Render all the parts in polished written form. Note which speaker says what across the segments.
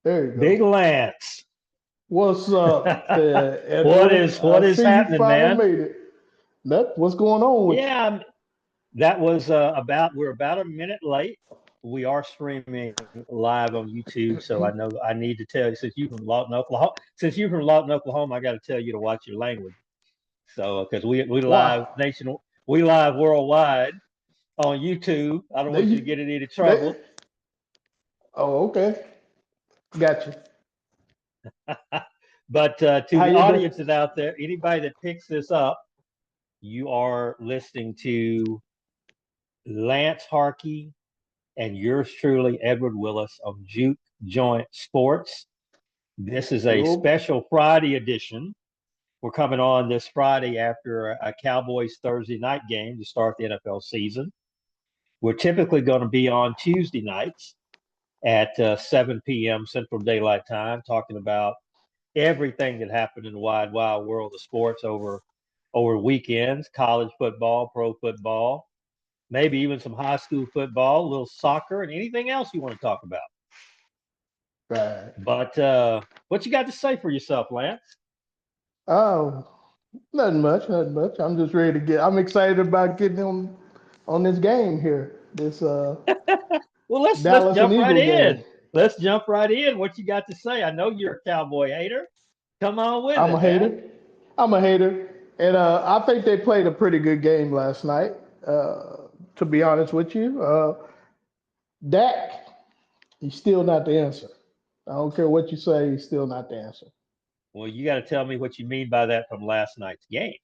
Speaker 1: There you
Speaker 2: Big
Speaker 1: go.
Speaker 2: Lance.
Speaker 1: What's up,
Speaker 2: what
Speaker 1: Edward?
Speaker 2: is
Speaker 1: I
Speaker 2: what is
Speaker 1: see you
Speaker 2: happening,
Speaker 1: finally
Speaker 2: man?
Speaker 1: made it. What's going on with you?
Speaker 2: Yeah, that was we're about a minute late. We are streaming live on YouTube, so I know I need to tell you since you're from Lawton, Oklahoma, I got to tell you to watch your language. So because
Speaker 1: Wow.
Speaker 2: we live worldwide on YouTube. I don't want you to
Speaker 1: They,
Speaker 2: get in any
Speaker 1: they,
Speaker 2: trouble.
Speaker 1: oh, okay. Gotcha.
Speaker 2: But to
Speaker 1: How
Speaker 2: the
Speaker 1: you doing?
Speaker 2: audiences out there, anybody that picks this up, you are listening to Lance Harkey and yours truly, Edward Willis of Juke Joint Sports. This is a
Speaker 1: Yo,
Speaker 2: special Friday edition. We're coming on this Friday after a Cowboys Thursday night game to start the NFL season. We're typically going to be on Tuesday nights at 7 p.m. Central Daylight Time, talking about everything that happened in the wide world of sports over weekends, college football, pro football, maybe even some high school football, a little soccer, and anything else you want to talk about.
Speaker 1: right.
Speaker 2: But what you got to say for yourself, Lance?
Speaker 1: Oh, nothing much, nothing much. I'm just ready to get. I'm excited about getting on this game here. This
Speaker 2: Well, let's
Speaker 1: Dallas and
Speaker 2: jump right
Speaker 1: Eagle
Speaker 2: in.
Speaker 1: game.
Speaker 2: Let's jump right in. What you got to say? I know you're a Cowboy hater. Come on with
Speaker 1: I'm a
Speaker 2: it, man.
Speaker 1: hater. I'm a hater, and I think they played a pretty good game last night. To be honest with you, Dak, he's still not the answer. I don't care what you say, he's still not the answer.
Speaker 2: Well, you got to tell me what you mean by that from last night's game,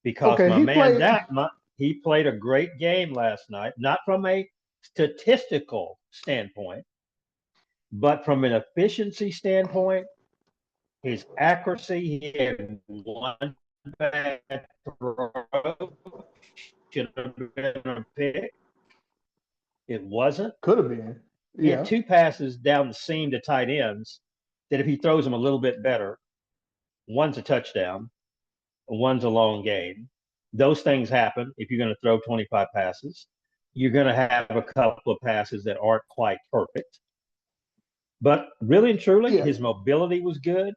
Speaker 2: because
Speaker 1: Okay,
Speaker 2: my
Speaker 1: he
Speaker 2: man
Speaker 1: played.
Speaker 2: Dak, he played a great game last night, not from a statistical standpoint, but from an efficiency standpoint. His accuracy, he had one bad throw, should have been a pick. It wasn't.
Speaker 1: Could have been.
Speaker 2: He had
Speaker 1: Yeah.
Speaker 2: two passes down the seam to tight ends that if he throws them a little bit better, one's a touchdown, one's a long gain. Those things happen if you're going to throw 25 passes. You're going to have a couple of passes that aren't quite perfect. But really and truly,
Speaker 1: Yeah.
Speaker 2: his mobility was good.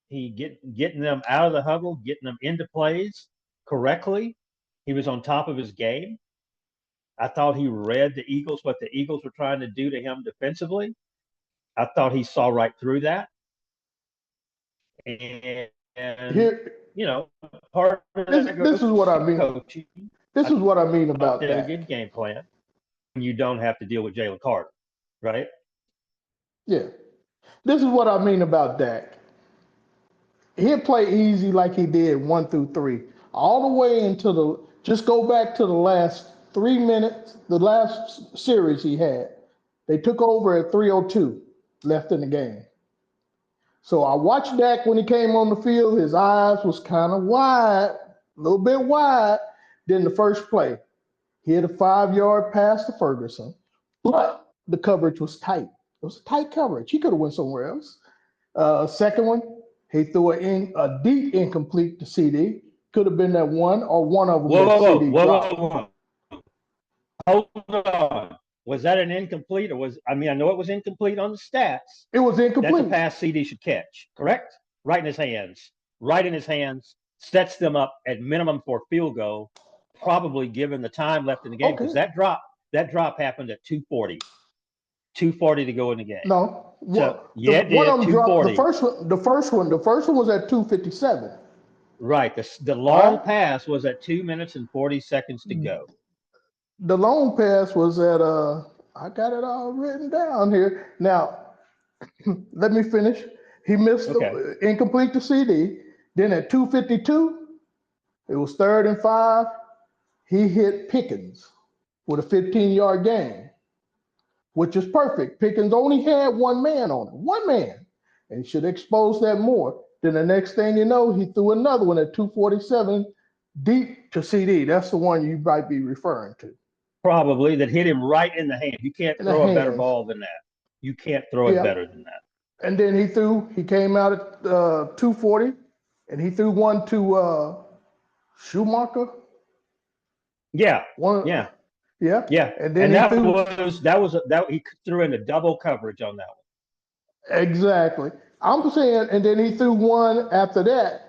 Speaker 2: Getting them out of the huddle, getting them into plays correctly. He was on top of his game. I thought he read the Eagles, what the Eagles were trying to do to him defensively. I thought he saw right through that. And
Speaker 1: Here,
Speaker 2: part of that
Speaker 1: this is
Speaker 2: goes
Speaker 1: what I
Speaker 2: to
Speaker 1: mean.
Speaker 2: coaching.
Speaker 1: This
Speaker 2: I
Speaker 1: is what I mean
Speaker 2: thought
Speaker 1: about
Speaker 2: they had a
Speaker 1: Dak.
Speaker 2: good game plan. You don't have to deal with Jalen Carter, right?
Speaker 1: Yeah. This is what I mean about Dak. He'll play easy like he did 1 through 3, all the way into the. Just go back to the last 3 minutes, the last series he had. They took over at 3:02 left in the game. So I watched Dak when he came on the field. His eyes was kind of wide, a little bit wide. Then the first play, he had a 5 yard pass to Ferguson, but the coverage was tight. It was a tight coverage. He could have went somewhere else. Second one, he threw a deep incomplete to CD. Could have been that one or one of them
Speaker 2: Whoa,
Speaker 1: that
Speaker 2: whoa, whoa,
Speaker 1: CD
Speaker 2: whoa,
Speaker 1: dropped.
Speaker 2: whoa, whoa. Hold on. Was that an incomplete, or I mean, I know it was incomplete on the stats.
Speaker 1: It was
Speaker 2: That's a
Speaker 1: incomplete.
Speaker 2: pass CD should catch, correct? Right in his hands. Right in his hands. Sets them up at minimum for a field goal, probably given the time left in the game, because
Speaker 1: Okay.
Speaker 2: that drop happened at 2:40. 2:40 to go in the game.
Speaker 1: No,
Speaker 2: So
Speaker 1: the
Speaker 2: yeah, it
Speaker 1: one
Speaker 2: did.
Speaker 1: of them dropped. The
Speaker 2: 2:40.
Speaker 1: first one, the first one was at 2:57.
Speaker 2: Right. The
Speaker 1: All
Speaker 2: long
Speaker 1: right.
Speaker 2: pass was at 2 minutes and 40 seconds to go.
Speaker 1: The long pass was at I got it all written down here. Now, let me finish. He missed
Speaker 2: Okay.
Speaker 1: the incomplete to CD. Then at 2:52, it was 3rd and 5. He hit Pickens with a 15-yard gain, which is perfect. Pickens only had one man on him, one man, and he should expose that more. Then the next thing you know, he threw another one at 2:47 deep to CD. That's the one you might be referring to.
Speaker 2: Probably that hit him right in the hand. You can't
Speaker 1: In the
Speaker 2: throw a better
Speaker 1: hands.
Speaker 2: ball than that. You can't throw it
Speaker 1: Yeah.
Speaker 2: better than that.
Speaker 1: And then he came out at 2:40 and he threw one to Schumacher.
Speaker 2: Yeah.
Speaker 1: One,
Speaker 2: Yeah.
Speaker 1: yeah.
Speaker 2: Yeah.
Speaker 1: And then
Speaker 2: And
Speaker 1: he
Speaker 2: that
Speaker 1: threw,
Speaker 2: was that was that he threw into double coverage on that one.
Speaker 1: Exactly. I'm saying, and then he threw one after that.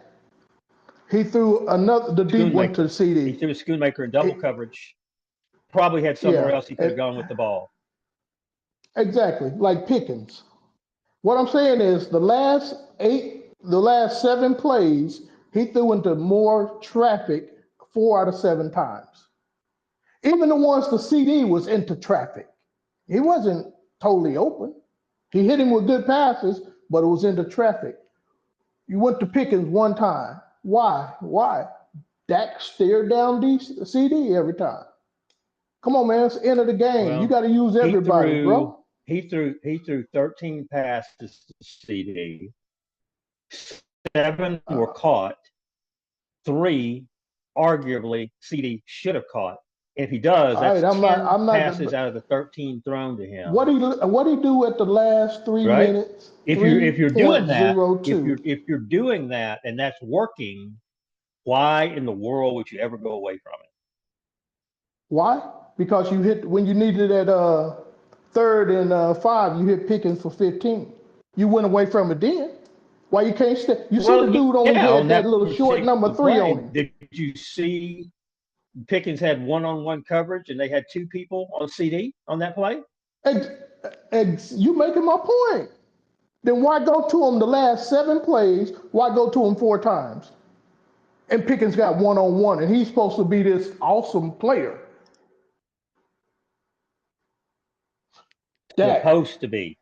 Speaker 1: He threw another, the deep one to
Speaker 2: Schoonmaker.
Speaker 1: the
Speaker 2: He
Speaker 1: CD.
Speaker 2: threw a Schoonmaker in double
Speaker 1: He,
Speaker 2: coverage. Probably had somewhere
Speaker 1: yeah,
Speaker 2: else he could have gone with the ball.
Speaker 1: exactly. Like Pickens. What I'm saying is the last 7 plays, he threw into more traffic 4 out of 7 times. Even the ones the CD was into traffic. He wasn't totally open. He hit him with good passes, but it was into traffic. You went to Pickens one time. Why? Why? Dak stared down CD every time. Come on, man. It's the end of the game. You
Speaker 2: Well,
Speaker 1: got to use
Speaker 2: he
Speaker 1: everybody,
Speaker 2: threw
Speaker 1: bro.
Speaker 2: he threw 13 passes to CD. 7 were
Speaker 1: Uh,
Speaker 2: caught. 3 arguably CD should have caught. If he does,
Speaker 1: all right,
Speaker 2: that's
Speaker 1: I'm not.
Speaker 2: 10
Speaker 1: I'm not.
Speaker 2: passes out of the 13 thrown to him.
Speaker 1: What he do at the last three
Speaker 2: Right?
Speaker 1: minutes?
Speaker 2: If you're doing that,
Speaker 1: 3.02.
Speaker 2: if you're doing that and that's working, why in the world would you ever go away from it?
Speaker 1: Why? Because you hit when you needed at 3rd and 5, you hit Pickens for 15. You went away from it then. Why you can't stay? You see, the
Speaker 2: Well,
Speaker 1: dude only
Speaker 2: yeah,
Speaker 1: had
Speaker 2: on
Speaker 1: that
Speaker 2: that
Speaker 1: little short number
Speaker 2: particular
Speaker 1: three
Speaker 2: play,
Speaker 1: on him.
Speaker 2: did you see Pickens had one-on-one coverage and they had 2 people on CD on that play?
Speaker 1: Ex- you making my point. Then why go to him the last 7 plays? Why go to him 4 times? And Pickens got one-on-one, and he's supposed to be this awesome player. Dak,
Speaker 2: Supposed to be.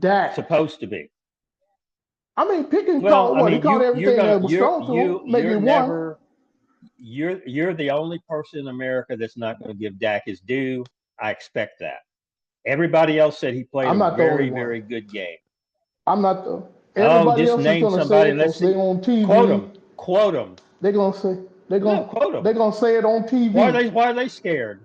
Speaker 1: Dak.
Speaker 2: Supposed to be.
Speaker 1: I mean, Pickens
Speaker 2: Well,
Speaker 1: caught
Speaker 2: I
Speaker 1: what? He
Speaker 2: mean,
Speaker 1: caught
Speaker 2: you're
Speaker 1: everything
Speaker 2: gonna
Speaker 1: that was thrown to him. Maybe
Speaker 2: you're
Speaker 1: one.
Speaker 2: never you're the only person in America that's not going to give Dak his due. I expect that. Everybody else said he played
Speaker 1: I'm
Speaker 2: a
Speaker 1: not the only
Speaker 2: very,
Speaker 1: one.
Speaker 2: very good game.
Speaker 1: I'm not the.
Speaker 2: Oh,
Speaker 1: Everybody
Speaker 2: just
Speaker 1: else is
Speaker 2: name
Speaker 1: gonna say
Speaker 2: somebody.
Speaker 1: it
Speaker 2: Let's
Speaker 1: because they
Speaker 2: see.
Speaker 1: on
Speaker 2: Quote him.
Speaker 1: TV.
Speaker 2: Quote him.
Speaker 1: They're gonna say
Speaker 2: No, quote him.
Speaker 1: they're gonna say it on TV.
Speaker 2: Why are they scared?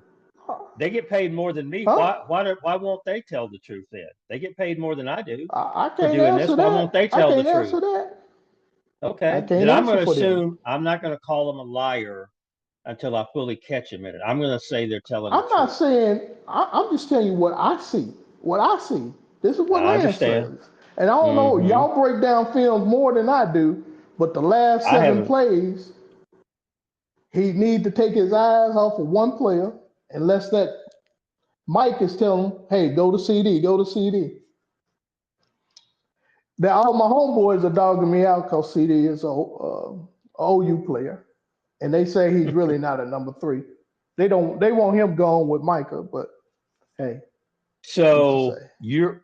Speaker 2: They get paid more than me.
Speaker 1: Huh?
Speaker 2: Why won't they tell the truth then? They get paid more than I do
Speaker 1: I
Speaker 2: for
Speaker 1: can't
Speaker 2: doing
Speaker 1: answer
Speaker 2: this. Why won't
Speaker 1: that.
Speaker 2: they
Speaker 1: I
Speaker 2: tell the
Speaker 1: can't
Speaker 2: truth?
Speaker 1: answer that. I
Speaker 2: Okay.
Speaker 1: can't
Speaker 2: Then I'm
Speaker 1: answer
Speaker 2: going to
Speaker 1: for them.
Speaker 2: assume I'm not going to call them a liar until I fully catch them in it. I'm going to say they're telling the
Speaker 1: I'm not
Speaker 2: truth.
Speaker 1: saying. I'm just telling you what I see. What I see. This is what
Speaker 2: I
Speaker 1: Lance
Speaker 2: understand.
Speaker 1: says. And I don't know.
Speaker 2: Mm-hmm.
Speaker 1: Y'all break down films more than I do. But the last
Speaker 2: I
Speaker 1: 7
Speaker 2: haven't.
Speaker 1: plays, he need to take his eyes off of one player, unless that Mike is telling him, "Hey, go to CD. Go to CD." Now, all my homeboys are dogging me out because CD is a OU player, and they say he's really not a number 3. They don't. They want him gone with Micah, but hey, who's to
Speaker 2: So
Speaker 1: say?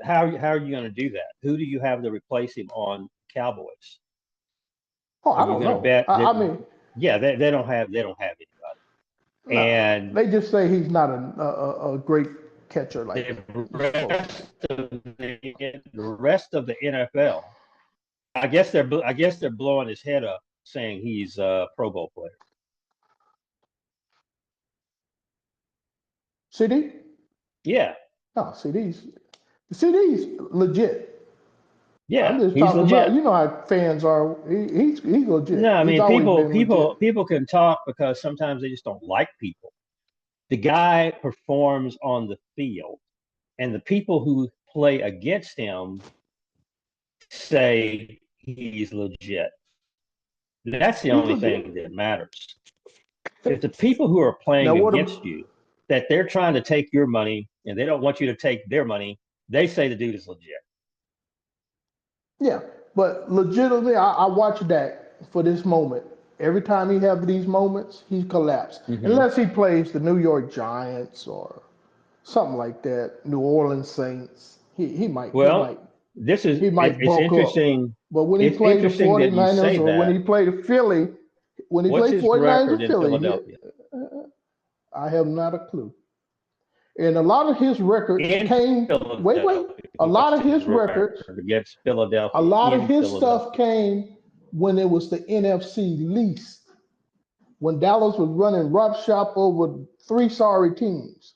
Speaker 2: how are you going to do that? Who do you have to replace him on Cowboys?
Speaker 1: Oh,
Speaker 2: Are
Speaker 1: I
Speaker 2: you
Speaker 1: don't
Speaker 2: going to
Speaker 1: know.
Speaker 2: bet that?
Speaker 1: I mean,
Speaker 2: Yeah, they don't have anybody.
Speaker 1: no.
Speaker 2: And
Speaker 1: They just say he's not a great catcher like
Speaker 2: the
Speaker 1: he's supposed to be.
Speaker 2: rest of the NFL, I guess they're blowing his head up, saying he's a Pro Bowl player.
Speaker 1: CD?
Speaker 2: Yeah,
Speaker 1: No, CD's legit. I'm
Speaker 2: yeah,
Speaker 1: just
Speaker 2: he's
Speaker 1: talking about.
Speaker 2: legit.
Speaker 1: You know how fans are. He's
Speaker 2: No,
Speaker 1: legit.
Speaker 2: I
Speaker 1: He's
Speaker 2: mean
Speaker 1: always been legit.
Speaker 2: people can talk because sometimes they just don't like people. The guy performs on the field, and the people who play against him say he's legit. That's the
Speaker 1: He's
Speaker 2: only thing
Speaker 1: legit.
Speaker 2: that matters. If the people who are playing
Speaker 1: Now what?
Speaker 2: against you, that they're trying to take your money and they don't want you to take their money, they say the dude is legit.
Speaker 1: Yeah, but legitimately, I watch Dak for this moment. Every time he have these moments, he collapsed.
Speaker 2: Mm-hmm.
Speaker 1: Unless he plays the New York Giants or something like that, New Orleans Saints. He might he
Speaker 2: Well,
Speaker 1: might
Speaker 2: this is
Speaker 1: he might
Speaker 2: it's
Speaker 1: bulk up.
Speaker 2: interesting.
Speaker 1: But when he
Speaker 2: It's
Speaker 1: played the
Speaker 2: interesting that you
Speaker 1: 49ers
Speaker 2: say
Speaker 1: or when
Speaker 2: that.
Speaker 1: he played Philly, when he
Speaker 2: What's
Speaker 1: played
Speaker 2: his
Speaker 1: 49ers
Speaker 2: record
Speaker 1: or
Speaker 2: in
Speaker 1: Philly,
Speaker 2: Philadelphia?
Speaker 1: I have not a clue. And a lot of his records
Speaker 2: In
Speaker 1: came, wait,
Speaker 2: Philadelphia,
Speaker 1: a lot
Speaker 2: what's
Speaker 1: of his
Speaker 2: his
Speaker 1: records,
Speaker 2: record against
Speaker 1: a
Speaker 2: Philadelphia
Speaker 1: lot of
Speaker 2: in
Speaker 1: his stuff
Speaker 2: Philadelphia?
Speaker 1: came when it was the NFC least, when Dallas was running roughshod over 3 sorry teams.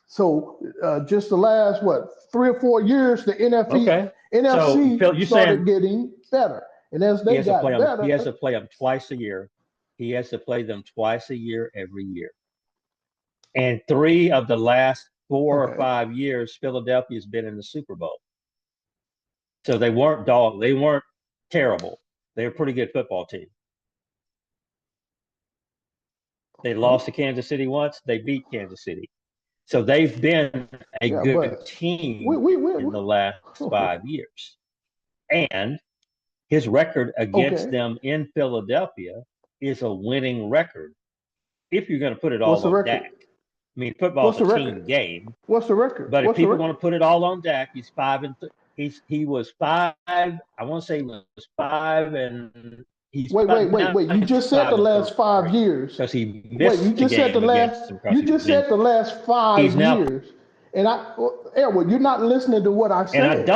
Speaker 1: So just the last, what, 3 or 4 years, the
Speaker 2: Okay, so
Speaker 1: NFC
Speaker 2: Phil, you're
Speaker 1: started
Speaker 2: saying
Speaker 1: getting better. And as
Speaker 2: he
Speaker 1: they
Speaker 2: has to play
Speaker 1: got
Speaker 2: them. He
Speaker 1: better,
Speaker 2: has to play them twice a year. He has to play them twice a year every year. And 3 of the last 4 or
Speaker 1: okay.
Speaker 2: 5 years, Philadelphia has been in the Super Bowl. So they weren't terrible. They were a pretty good football team. They lost to Kansas City once. They beat Kansas City. So they've been a
Speaker 1: Yeah,
Speaker 2: good
Speaker 1: but
Speaker 2: team in
Speaker 1: we
Speaker 2: the last 5 years. And his record against
Speaker 1: okay.
Speaker 2: them in Philadelphia is a winning record if you're going to put it
Speaker 1: What's
Speaker 2: all
Speaker 1: the
Speaker 2: on Dak.
Speaker 1: record?
Speaker 2: I mean, football's
Speaker 1: What's
Speaker 2: a
Speaker 1: the
Speaker 2: team
Speaker 1: record?
Speaker 2: game,
Speaker 1: What's the record?
Speaker 2: but if
Speaker 1: What's the
Speaker 2: people want
Speaker 1: record?
Speaker 2: to put it all on Dak, he's 5 and he was 5. I want to say he was 5 and he's now
Speaker 1: Wait. You
Speaker 2: he's
Speaker 1: just said the
Speaker 2: 5 and
Speaker 1: last 5
Speaker 2: 3
Speaker 1: years.
Speaker 2: because he
Speaker 1: Wait, you
Speaker 2: missed a
Speaker 1: just said the
Speaker 2: game
Speaker 1: last.
Speaker 2: against them because
Speaker 1: You
Speaker 2: he was
Speaker 1: just said the
Speaker 2: injured.
Speaker 1: last
Speaker 2: He's
Speaker 1: 5
Speaker 2: now,
Speaker 1: years, and Edward, you're not listening to what I
Speaker 2: and
Speaker 1: said.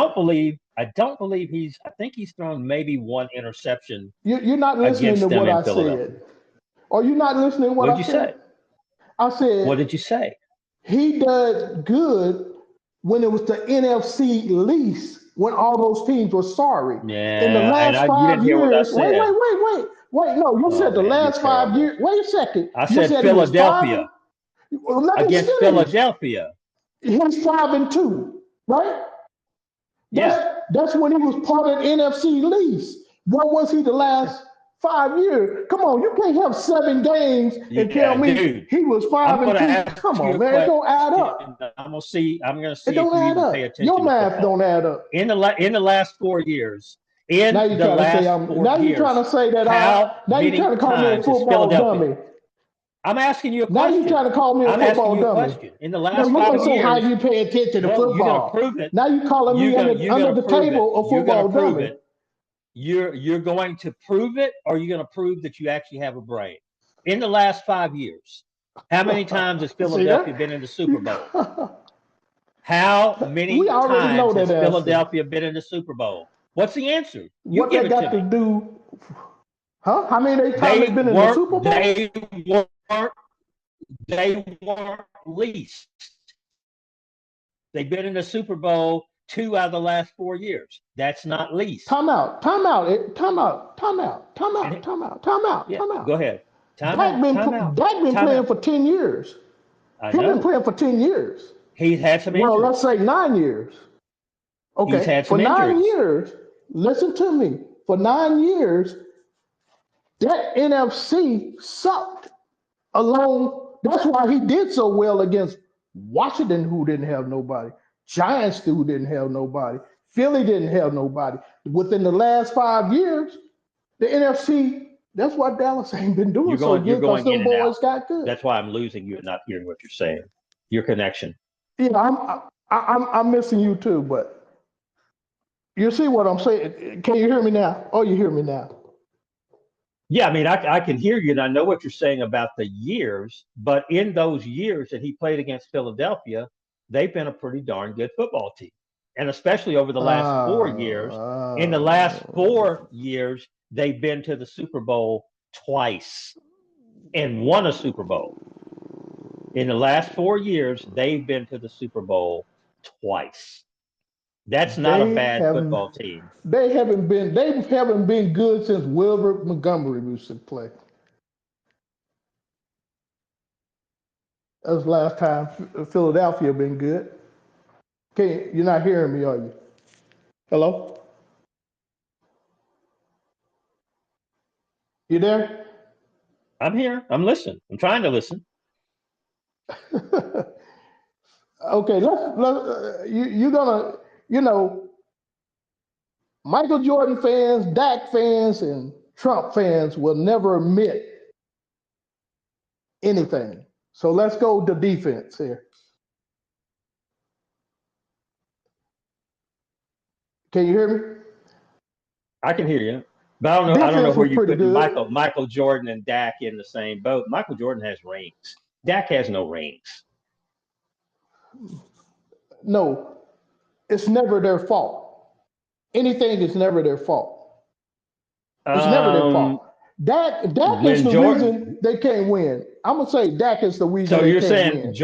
Speaker 2: I don't believe he's. I think he's thrown maybe one interception
Speaker 1: You're not listening to
Speaker 2: against them
Speaker 1: what
Speaker 2: in
Speaker 1: I
Speaker 2: Philadelphia.
Speaker 1: said. Are you not listening to what
Speaker 2: What did
Speaker 1: I
Speaker 2: you
Speaker 1: said?
Speaker 2: say?
Speaker 1: I
Speaker 2: What
Speaker 1: said
Speaker 2: did you say?
Speaker 1: he did good when it was the NFC least, when all those teams were sorry. In the
Speaker 2: Yeah, and
Speaker 1: last
Speaker 2: you
Speaker 1: five
Speaker 2: didn't hear what I
Speaker 1: years,
Speaker 2: said.
Speaker 1: wait, no, you
Speaker 2: Oh
Speaker 1: said the
Speaker 2: man, you're
Speaker 1: last 5 years.
Speaker 2: terrible.
Speaker 1: Wait a second.
Speaker 2: I
Speaker 1: You
Speaker 2: said
Speaker 1: said he was five.
Speaker 2: Philadelphia
Speaker 1: Well, let me
Speaker 2: against
Speaker 1: finish.
Speaker 2: Philadelphia.
Speaker 1: He's 5-2, right?
Speaker 2: Yeah,
Speaker 1: That's when he was part of the NFC least. What was he the last 5 years? Come on, you can't have 7 games and tell
Speaker 2: yeah,
Speaker 1: me
Speaker 2: dude.
Speaker 1: he was five
Speaker 2: I'm
Speaker 1: and
Speaker 2: going to
Speaker 1: two.
Speaker 2: ask
Speaker 1: Come
Speaker 2: you
Speaker 1: on,
Speaker 2: a
Speaker 1: man, it don't add
Speaker 2: question.
Speaker 1: up.
Speaker 2: I'm going to see. I'm going to
Speaker 1: It
Speaker 2: see if
Speaker 1: don't
Speaker 2: you
Speaker 1: add
Speaker 2: even pay
Speaker 1: up. Your
Speaker 2: attention to
Speaker 1: math
Speaker 2: football.
Speaker 1: don't add up.
Speaker 2: In the last 4 years,
Speaker 1: Now
Speaker 2: in
Speaker 1: you're
Speaker 2: the
Speaker 1: trying to say
Speaker 2: last
Speaker 1: I'm.
Speaker 2: four
Speaker 1: Now you're trying
Speaker 2: years,
Speaker 1: to say that I.
Speaker 2: how
Speaker 1: Now you're trying
Speaker 2: many
Speaker 1: to call me a
Speaker 2: times is
Speaker 1: football
Speaker 2: Philadelphia?
Speaker 1: dummy.
Speaker 2: I'm asking you a
Speaker 1: Now you're
Speaker 2: question.
Speaker 1: trying to call me a
Speaker 2: I'm asking
Speaker 1: football
Speaker 2: you a
Speaker 1: dummy.
Speaker 2: question. In the
Speaker 1: No,
Speaker 2: last
Speaker 1: you're gonna
Speaker 2: five
Speaker 1: say how
Speaker 2: years,
Speaker 1: you pay attention to
Speaker 2: no, you're going to
Speaker 1: football.
Speaker 2: prove it.
Speaker 1: Now you're calling me
Speaker 2: You're
Speaker 1: under
Speaker 2: going to
Speaker 1: the
Speaker 2: prove it.
Speaker 1: table a
Speaker 2: You're going to
Speaker 1: football
Speaker 2: prove
Speaker 1: dummy.
Speaker 2: it. You're going to prove it, or you're going to prove that you actually have a brain. In the last 5 years, how many times has
Speaker 1: See
Speaker 2: Philadelphia
Speaker 1: that?
Speaker 2: been in the Super Bowl? How
Speaker 1: We
Speaker 2: many
Speaker 1: already know
Speaker 2: times
Speaker 1: that
Speaker 2: has
Speaker 1: answer.
Speaker 2: Philadelphia been in the Super Bowl? What's the answer? You
Speaker 1: What
Speaker 2: give
Speaker 1: they
Speaker 2: it to
Speaker 1: got to
Speaker 2: me.
Speaker 1: do? Huh? How many times they been in the Super Bowl?
Speaker 2: Weren't they weren't least. They've been in the Super Bowl 2 out of the last 4 years. That's not least.
Speaker 1: Time out. Time out. Time out. Time out. Time
Speaker 2: And
Speaker 1: out.
Speaker 2: it,
Speaker 1: Time out. Time out.
Speaker 2: yeah,
Speaker 1: Time
Speaker 2: go
Speaker 1: out.
Speaker 2: ahead. Time out. Time out.
Speaker 1: Dak been
Speaker 2: Time
Speaker 1: playing
Speaker 2: out.
Speaker 1: for 10 years.
Speaker 2: I
Speaker 1: He been
Speaker 2: know.
Speaker 1: playing for 10 years.
Speaker 2: He's had some
Speaker 1: Well, let's
Speaker 2: injuries.
Speaker 1: say 9 years.
Speaker 2: He's
Speaker 1: Okay,
Speaker 2: had
Speaker 1: for
Speaker 2: some
Speaker 1: nine
Speaker 2: injuries.
Speaker 1: years. Listen to me. For 9 years, that NFC sucked. Alone. That's why he did so well against Washington, who didn't have nobody. Giants, who didn't have nobody. Philly didn't have nobody. Within the last 5 years, the NFC. That's why Dallas ain't been doing so
Speaker 2: You're
Speaker 1: good because
Speaker 2: going in
Speaker 1: them
Speaker 2: and out.
Speaker 1: boys got good.
Speaker 2: That's why I'm losing you and not hearing what you're saying. Your connection.
Speaker 1: Yeah, I'm missing you too, but you see what I'm saying? Can you hear me now? Oh, you hear me now?
Speaker 2: Yeah, I mean, I can hear you and I know what you're saying about the years, but in those years that he played against Philadelphia, they've been a pretty darn good football team. And especially over the last 4 years, in the last
Speaker 1: Uh,
Speaker 2: 4 years, they've been to the Super Bowl twice and won a Super Bowl. In the last 4 years, they've been to the Super Bowl twice. That's not a
Speaker 1: they
Speaker 2: bad
Speaker 1: haven't.
Speaker 2: football team.
Speaker 1: They haven't been good since Wilbert Montgomery used to play. That was the last time Philadelphia been good. Okay, you're not hearing me, are you? Hello? You there?
Speaker 2: I'm here. I'm listening. I'm trying to listen.
Speaker 1: Okay, you're gonna, you know, Michael Jordan fans, Dak fans, and Trump fans will never admit anything. So let's go to defense here. Can you hear me?
Speaker 2: I can hear you, but I don't know
Speaker 1: Defense
Speaker 2: where
Speaker 1: was
Speaker 2: you're
Speaker 1: pretty
Speaker 2: putting
Speaker 1: good.
Speaker 2: Michael Jordan and Dak in the same boat. Michael Jordan has rings. Dak has no rings.
Speaker 1: No, it's never their fault. Anything is never their fault. It's never their
Speaker 2: Um,
Speaker 1: fault. Dak is
Speaker 2: when
Speaker 1: the
Speaker 2: Jordan,
Speaker 1: reason they can't win. I'm gonna say Dak is the reason
Speaker 2: so
Speaker 1: they
Speaker 2: you're
Speaker 1: can't
Speaker 2: saying
Speaker 1: win.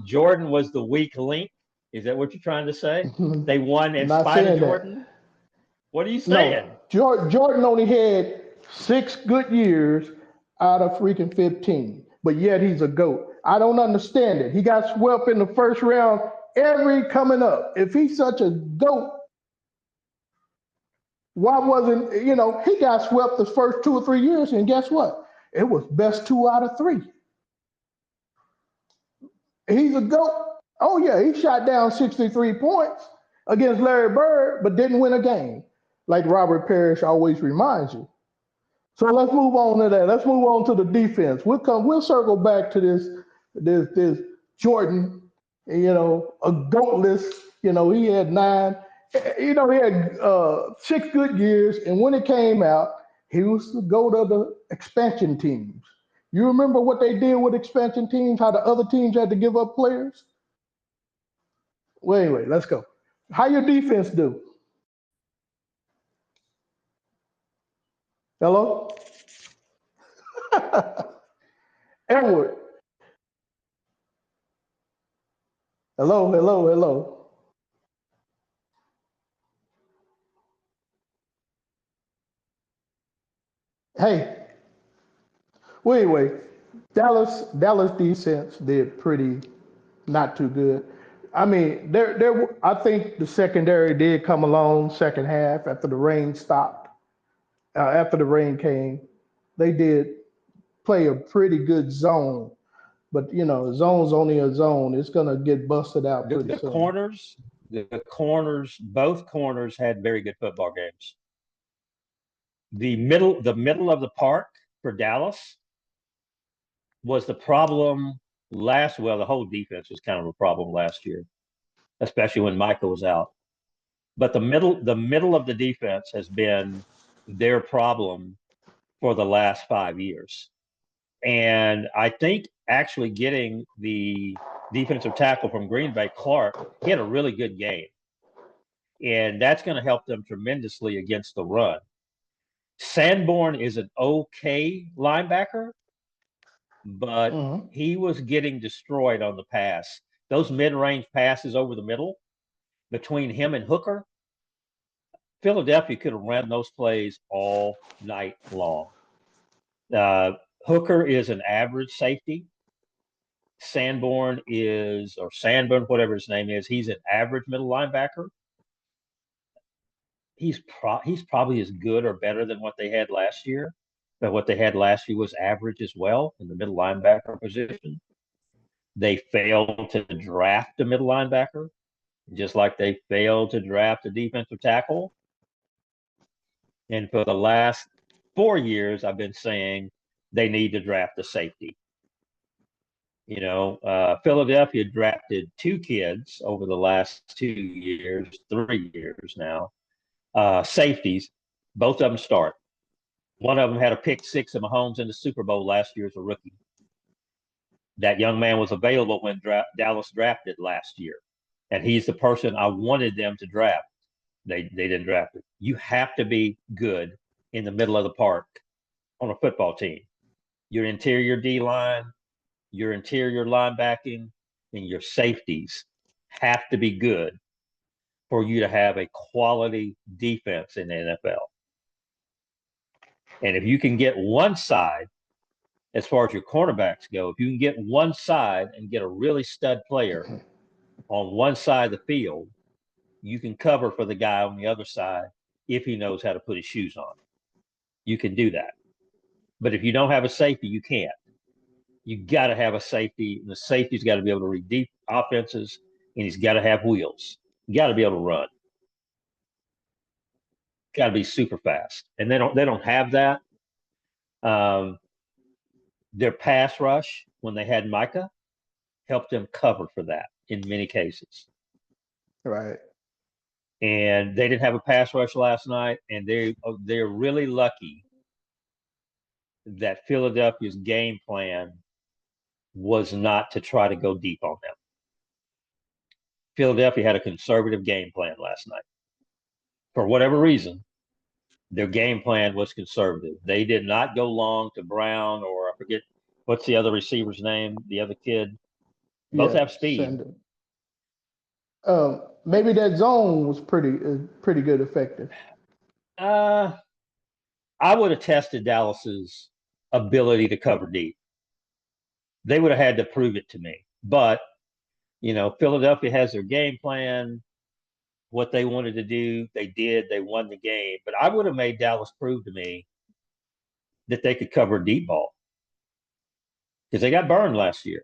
Speaker 2: Jordan was the weak link? Is that what you're trying to say? They won in
Speaker 1: Not
Speaker 2: spite of
Speaker 1: saying that.
Speaker 2: Jordan. What are you
Speaker 1: No,
Speaker 2: saying?
Speaker 1: Jordan only had 6 good years out of freaking 15, but yet he's a GOAT. I don't understand it. He got swept in the first round every coming up. If he's such a GOAT, Why wasn't, he got swept the first 2 or 3 years, and guess what? It was best 2 out of 3. He's a GOAT. Oh, yeah, he shot down 63 points against Larry Bird, but didn't win a game, like Robert Parrish always reminds you. So let's move on to that. Let's move on to the defense. We'll circle back to this Jordan, a goatless, he had 9, he had 6 good years, and when it came out, he was the GOAT of the expansion teams. You remember what they did with expansion teams, how the other teams had to give up players? Well, anyway, let's go. How your defense do? Hello? Edward. Hello, hello, hello. Hey, well, anyway, Dallas defense did pretty not too good. I mean, I think the secondary did come along second half after the rain stopped. After the rain came, they did play a pretty good zone. But zone's only a zone. It's gonna get busted out pretty
Speaker 2: The
Speaker 1: soon.
Speaker 2: corners, both corners had very good football games. The middle of the park for Dallas was the problem well, the whole defense was kind of a problem last year, especially when Michael was out. But the middle of the defense has been their problem for the last 5 years. And I think actually getting the defensive tackle from Green Bay, Clark, he had a really good game. And that's going to help them tremendously against the run. Sanborn is an okay linebacker, but he was getting destroyed on the pass. Those mid-range passes over the middle between him and Hooker, Philadelphia could have ran those plays all night long. Hooker is an average safety. Sanborn, whatever his name is, he's an average middle linebacker. He's probably as good or better than what they had last year. But what they had last year was average as well in the middle linebacker position. They failed to draft a middle linebacker, just like they failed to draft a defensive tackle. And for the last 4 years, I've been saying they need to draft a safety. Philadelphia drafted 2 kids over the last 2 years, 3 years now, safeties. Both of them start. One of them had a pick 6 of Mahomes in the Super Bowl last year as a rookie. That young man was available when Dallas drafted last year, and he's the person I wanted them to draft. They didn't draft it. You have to be good in the middle of the park on a football team. Your interior D-line, your interior linebacking, and your safeties have to be good for you to have a quality defense in the NFL. And if you can get one side, as far as your cornerbacks go, if you can get one side and get a really stud player on one side of the field, you can cover for the guy on the other side if he knows how to put his shoes on. You can do that. But if you don't have a safety, you can't. You got to have a safety, and the safety's got to be able to read deep offenses, and he's got to have wheels. You got to be able to run. Got to be super fast, and they don't have that. Their pass rush when they had Micah helped them cover for that in many cases.
Speaker 1: Right.
Speaker 2: And they didn't have a pass rush last night, and they're really lucky that Philadelphia's game plan was not to try to go deep on them. Philadelphia had a conservative game plan last night. For whatever reason, their game plan was conservative. They did not go long to Brown, or I forget what's the other receiver's name, the other kid. Both have speed.
Speaker 1: Maybe that zone was pretty good, effective.
Speaker 2: I would have tested Dallas's ability to cover deep. They would have had to prove it to me. But, Philadelphia has their game plan. what they wanted to do. They did. They won the game. But I would have made Dallas prove to me that they could cover a deep ball because they got burned last year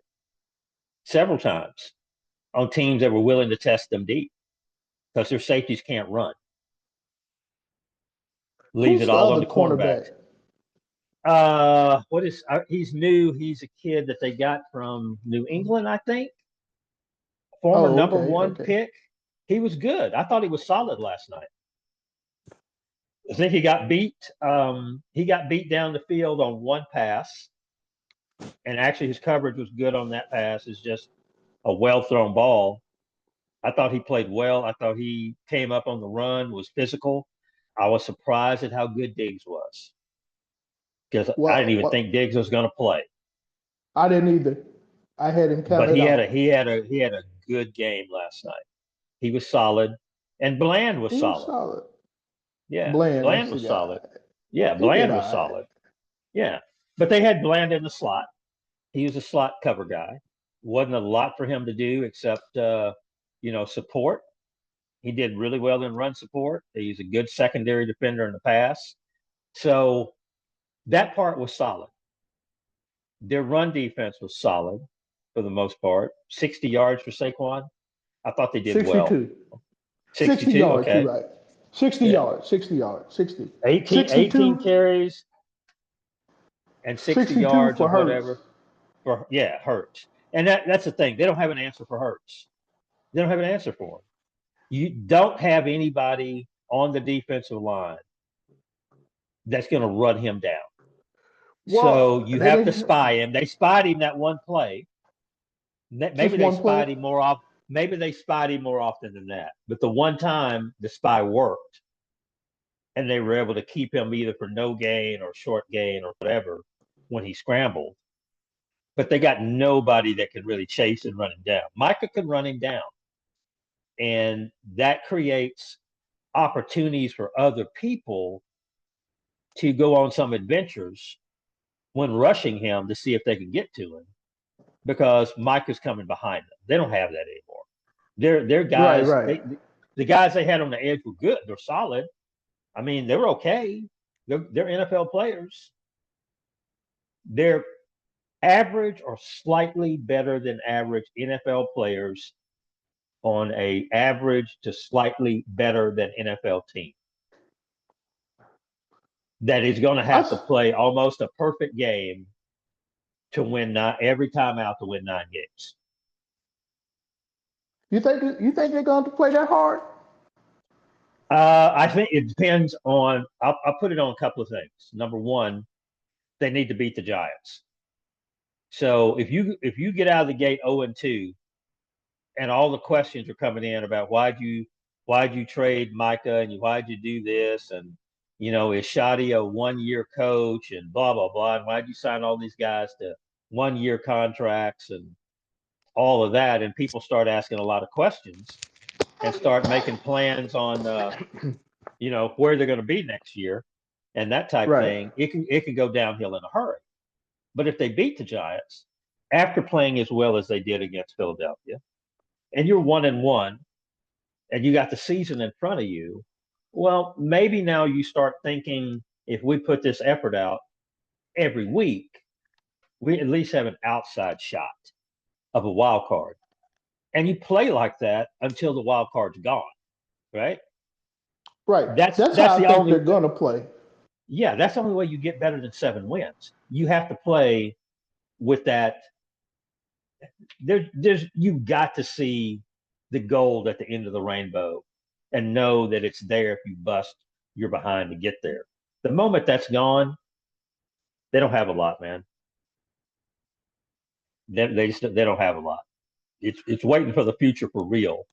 Speaker 2: several times on teams that were willing to test them deep because their safeties can't run. Leaves
Speaker 1: Who's
Speaker 2: it
Speaker 1: the
Speaker 2: all on
Speaker 1: other
Speaker 2: the cornerbacks.
Speaker 1: cornerback?
Speaker 2: He's new. He's a kid that they got from New England, I think. Former
Speaker 1: Oh,
Speaker 2: number
Speaker 1: okay,
Speaker 2: one
Speaker 1: okay.
Speaker 2: pick. He was good. I thought he was solid last night. I think he got beat. He got beat down the field on one pass, and actually his coverage was good on that pass. It's just a well thrown ball. I thought he played well. I thought he came up on the run, was physical. I was surprised at how good Diggs was because I didn't even think Diggs was going to play.
Speaker 1: I didn't either. I had him
Speaker 2: But
Speaker 1: counted out.
Speaker 2: he had a good game last night. He was solid, and Bland was
Speaker 1: He was
Speaker 2: solid.
Speaker 1: solid.
Speaker 2: Yeah,
Speaker 1: Bland,
Speaker 2: Bland
Speaker 1: that's the
Speaker 2: was
Speaker 1: guy.
Speaker 2: solid. Yeah,
Speaker 1: He did
Speaker 2: Bland
Speaker 1: all
Speaker 2: was
Speaker 1: right.
Speaker 2: solid. Yeah, but they had Bland in the slot. He was a slot cover guy. Wasn't a lot for him to do except support. He did really well in run support. He's a good secondary defender in the pass. So that part was solid. Their run defense was solid for the most part. 60 yards for Saquon. I thought they did well.
Speaker 1: 62. 60
Speaker 2: 62,
Speaker 1: yards, you're
Speaker 2: okay.
Speaker 1: right. 60
Speaker 2: Yeah.
Speaker 1: yards, 60 yards, 60.
Speaker 2: 18
Speaker 1: 62,
Speaker 2: carries and 60
Speaker 1: 62
Speaker 2: yards
Speaker 1: for
Speaker 2: or
Speaker 1: Hurts.
Speaker 2: whatever for Hurts. And that's the thing. They don't have an answer for Hurts. They don't have an answer for him. You don't have anybody on the defensive line that's going to run him down. So
Speaker 1: Well,
Speaker 2: you
Speaker 1: they
Speaker 2: have to
Speaker 1: didn't,
Speaker 2: spy him. They spied him that one play. Maybe
Speaker 1: just
Speaker 2: they
Speaker 1: one play.
Speaker 2: spied him more off. Maybe they spied him more often than that. But the one time the spy worked, and they were able to keep him either for no gain or short gain or whatever when he scrambled. But they got nobody that could really chase and run him down. Micah could run him down, and that creates opportunities for other people to go on some adventures when rushing him to see if they can get to him because Micah's coming behind them. They don't have that anymore. They're
Speaker 1: Right,
Speaker 2: guys.
Speaker 1: right.
Speaker 2: The guys they had on the edge were good. They're solid. I mean, they were okay. They're NFL players. They're average or slightly better than average NFL players on a average to slightly better than NFL team that is going to
Speaker 1: I,
Speaker 2: have to play almost a perfect game to win every time out to win 9 games.
Speaker 1: you think they're going to play that hard?
Speaker 2: I think it depends on. I'll put it on a couple of things. Number one, they need to beat the Giants. So if you get out of the gate 0-2, and all the questions are coming in about why'd you trade Micah and why'd you do this and is Shoddy a 1 year coach and blah blah blah and why'd you sign all these guys to 1 year contracts and all of that and people start asking a lot of questions and start making plans on where they're going to be next year and that type
Speaker 1: Right.
Speaker 2: thing. It can go downhill in a hurry. But if they beat the Giants after playing as well as they did against Philadelphia, and you're 1-1, and you got the season in front of you, well, maybe now you start thinking if we put this effort out every week, we at least have an outside shot of a wild card. And you play like that until the wild card's gone, right?
Speaker 1: Right. That's
Speaker 2: That's
Speaker 1: how I
Speaker 2: the
Speaker 1: think they're
Speaker 2: only
Speaker 1: going to play.
Speaker 2: yeah, that's the only way you get better than 7 wins. You have to play with that. You've got to see the gold at the end of the rainbow and know that it's there if you bust you're behind to get there. The moment that's gone, they don't have a lot, man. They don't have a lot. It's waiting for the future for real,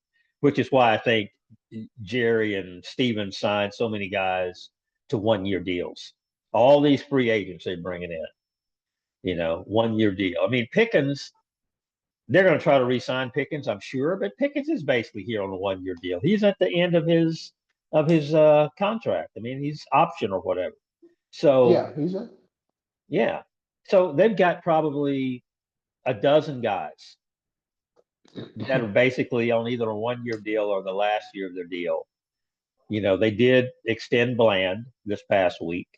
Speaker 2: which is why I think Jerry and Steven signed so many guys to 1 year deals. All these free agents they're bringing in, 1 year deal. I mean, Pickens, they're going to try to re-sign Pickens, I'm sure, but Pickens is basically here on a 1 year deal. He's at the end of his contract. I mean, he's option or whatever. So
Speaker 1: Yeah, he's a.
Speaker 2: yeah, so they've got probably a dozen guys that are basically on either a 1-year deal or the last year of their deal. They did extend Bland this past week,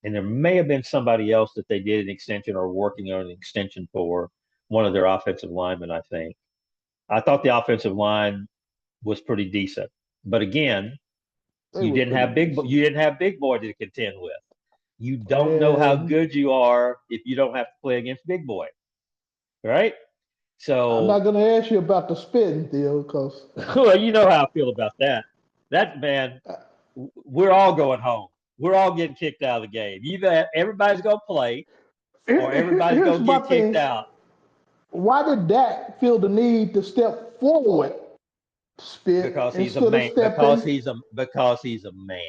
Speaker 2: and there may have been somebody else that they did an extension or working on an extension for, one of their offensive linemen, I think. I thought the offensive line was pretty decent, but again,
Speaker 1: They
Speaker 2: you
Speaker 1: were
Speaker 2: didn't
Speaker 1: pretty
Speaker 2: have big
Speaker 1: decent.
Speaker 2: you didn't have big boy to contend with. You don't know how
Speaker 1: And
Speaker 2: good you are if you don't have to play against big boy, right?
Speaker 1: I'm
Speaker 2: So,
Speaker 1: not going to ask you about the spitting deal because
Speaker 2: well, you know how I feel about that. That man, we're all going home. We're all getting kicked out of the game. Either everybody's going to play or everybody's
Speaker 1: here's
Speaker 2: going to
Speaker 1: my
Speaker 2: get kicked
Speaker 1: thing.
Speaker 2: out
Speaker 1: Why did Dak feel the need to step forward, spit,
Speaker 2: because he's a
Speaker 1: instead of
Speaker 2: man. Because
Speaker 1: stepping
Speaker 2: he's a man.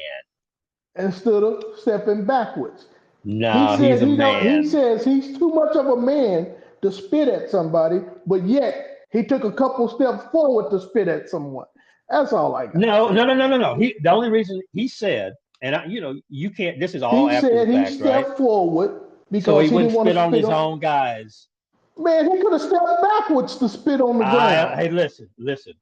Speaker 1: backwards? He
Speaker 2: No,
Speaker 1: said
Speaker 2: he's a
Speaker 1: he don't. He
Speaker 2: man.
Speaker 1: says he's too much of a man to spit at somebody, but yet he took a couple steps forward to spit at someone. That's all I got to
Speaker 2: No,
Speaker 1: say
Speaker 2: no, no,
Speaker 1: about
Speaker 2: no, no,
Speaker 1: it.
Speaker 2: no. The only reason he said, and you can't. This is all
Speaker 1: He
Speaker 2: after the
Speaker 1: said he
Speaker 2: fact, right?
Speaker 1: stepped forward
Speaker 2: So
Speaker 1: because
Speaker 2: he
Speaker 1: he
Speaker 2: wouldn't
Speaker 1: didn't want
Speaker 2: spit
Speaker 1: to
Speaker 2: on
Speaker 1: spit
Speaker 2: his
Speaker 1: on.
Speaker 2: own guys.
Speaker 1: Man, he could have stepped backwards to spit on the ground.
Speaker 2: Hey, listen.